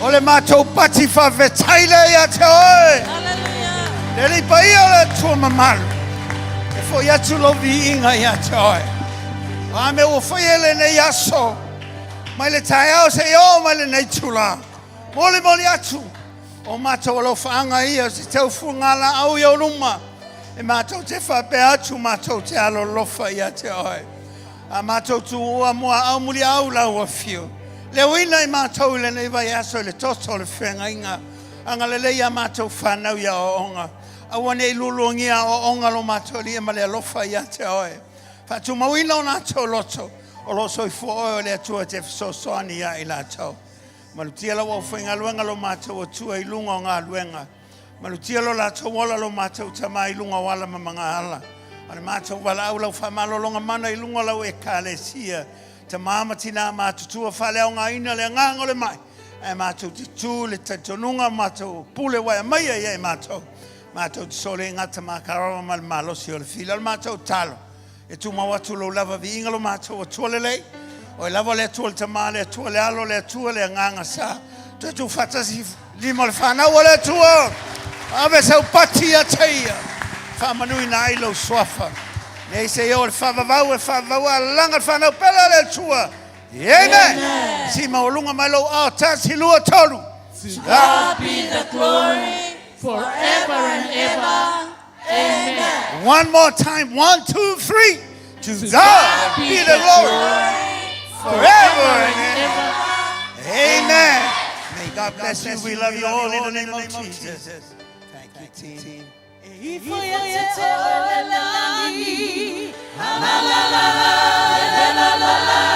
Ole mātou pati whawetaile ia te oe. Le li pai ole tua mamalu. E fo iatu lovi inga ia te oe. Ame o whaiele nei aso. Mai le tae au se o mai le nei tula. Moli moli atu. O mātou alo whaanga ia se tau fungala au iau ruma. E mātou te whape atu mātou te alo lofa ia te oe. A mātou tu ua mua au muri au lau a whiu. Le wina I mātou le nei vai aso le toso le whenga inga. Anga le leia mātou whanau ia o onga. Awane I lulungia o onga lo mātou li ema le alofa ia te oe. Whatu mawina o nātou loto. O loso I fuoe le atua te whasosoani ia I lātou. Malutia la wau whenga luenga lo mātou o tua I lunga o ngā luenga. Malutia lo lātou wala lo mātou tama I lunga wala ma mga ala. Ane mātou wala au lau whamalo longa mana I lunga lau e kālesia. Te māma tina mātutua whale au ngā ina le ngāngo le mai. E mātou te tū le tatonunga mātou pule wai mai e mātou. Mātou te sole ngata mākarawa ma le malosi o le fila. Le mātou talo. E tu mawatu lo lava vi ingalo mātou o tua le lei. O e lava le atua le tamā le atua le alo le atua le nganga sa. Tu tu whatasi lima le whanau o le atua. Awe sau pati a teia. Whamanui na ilo swafa. Nei se o le whavavau e whavavau a langa le whanau pela le atua. Amen. Si maulunga malo ata silua tolu. To God be the glory forever and ever. Amen. One more time. 1, 2, 3. To God be the glory forever and ever. Amen. May God bless you. We love you all in the name of Jesus. Thank you, team. La la la la la la la la.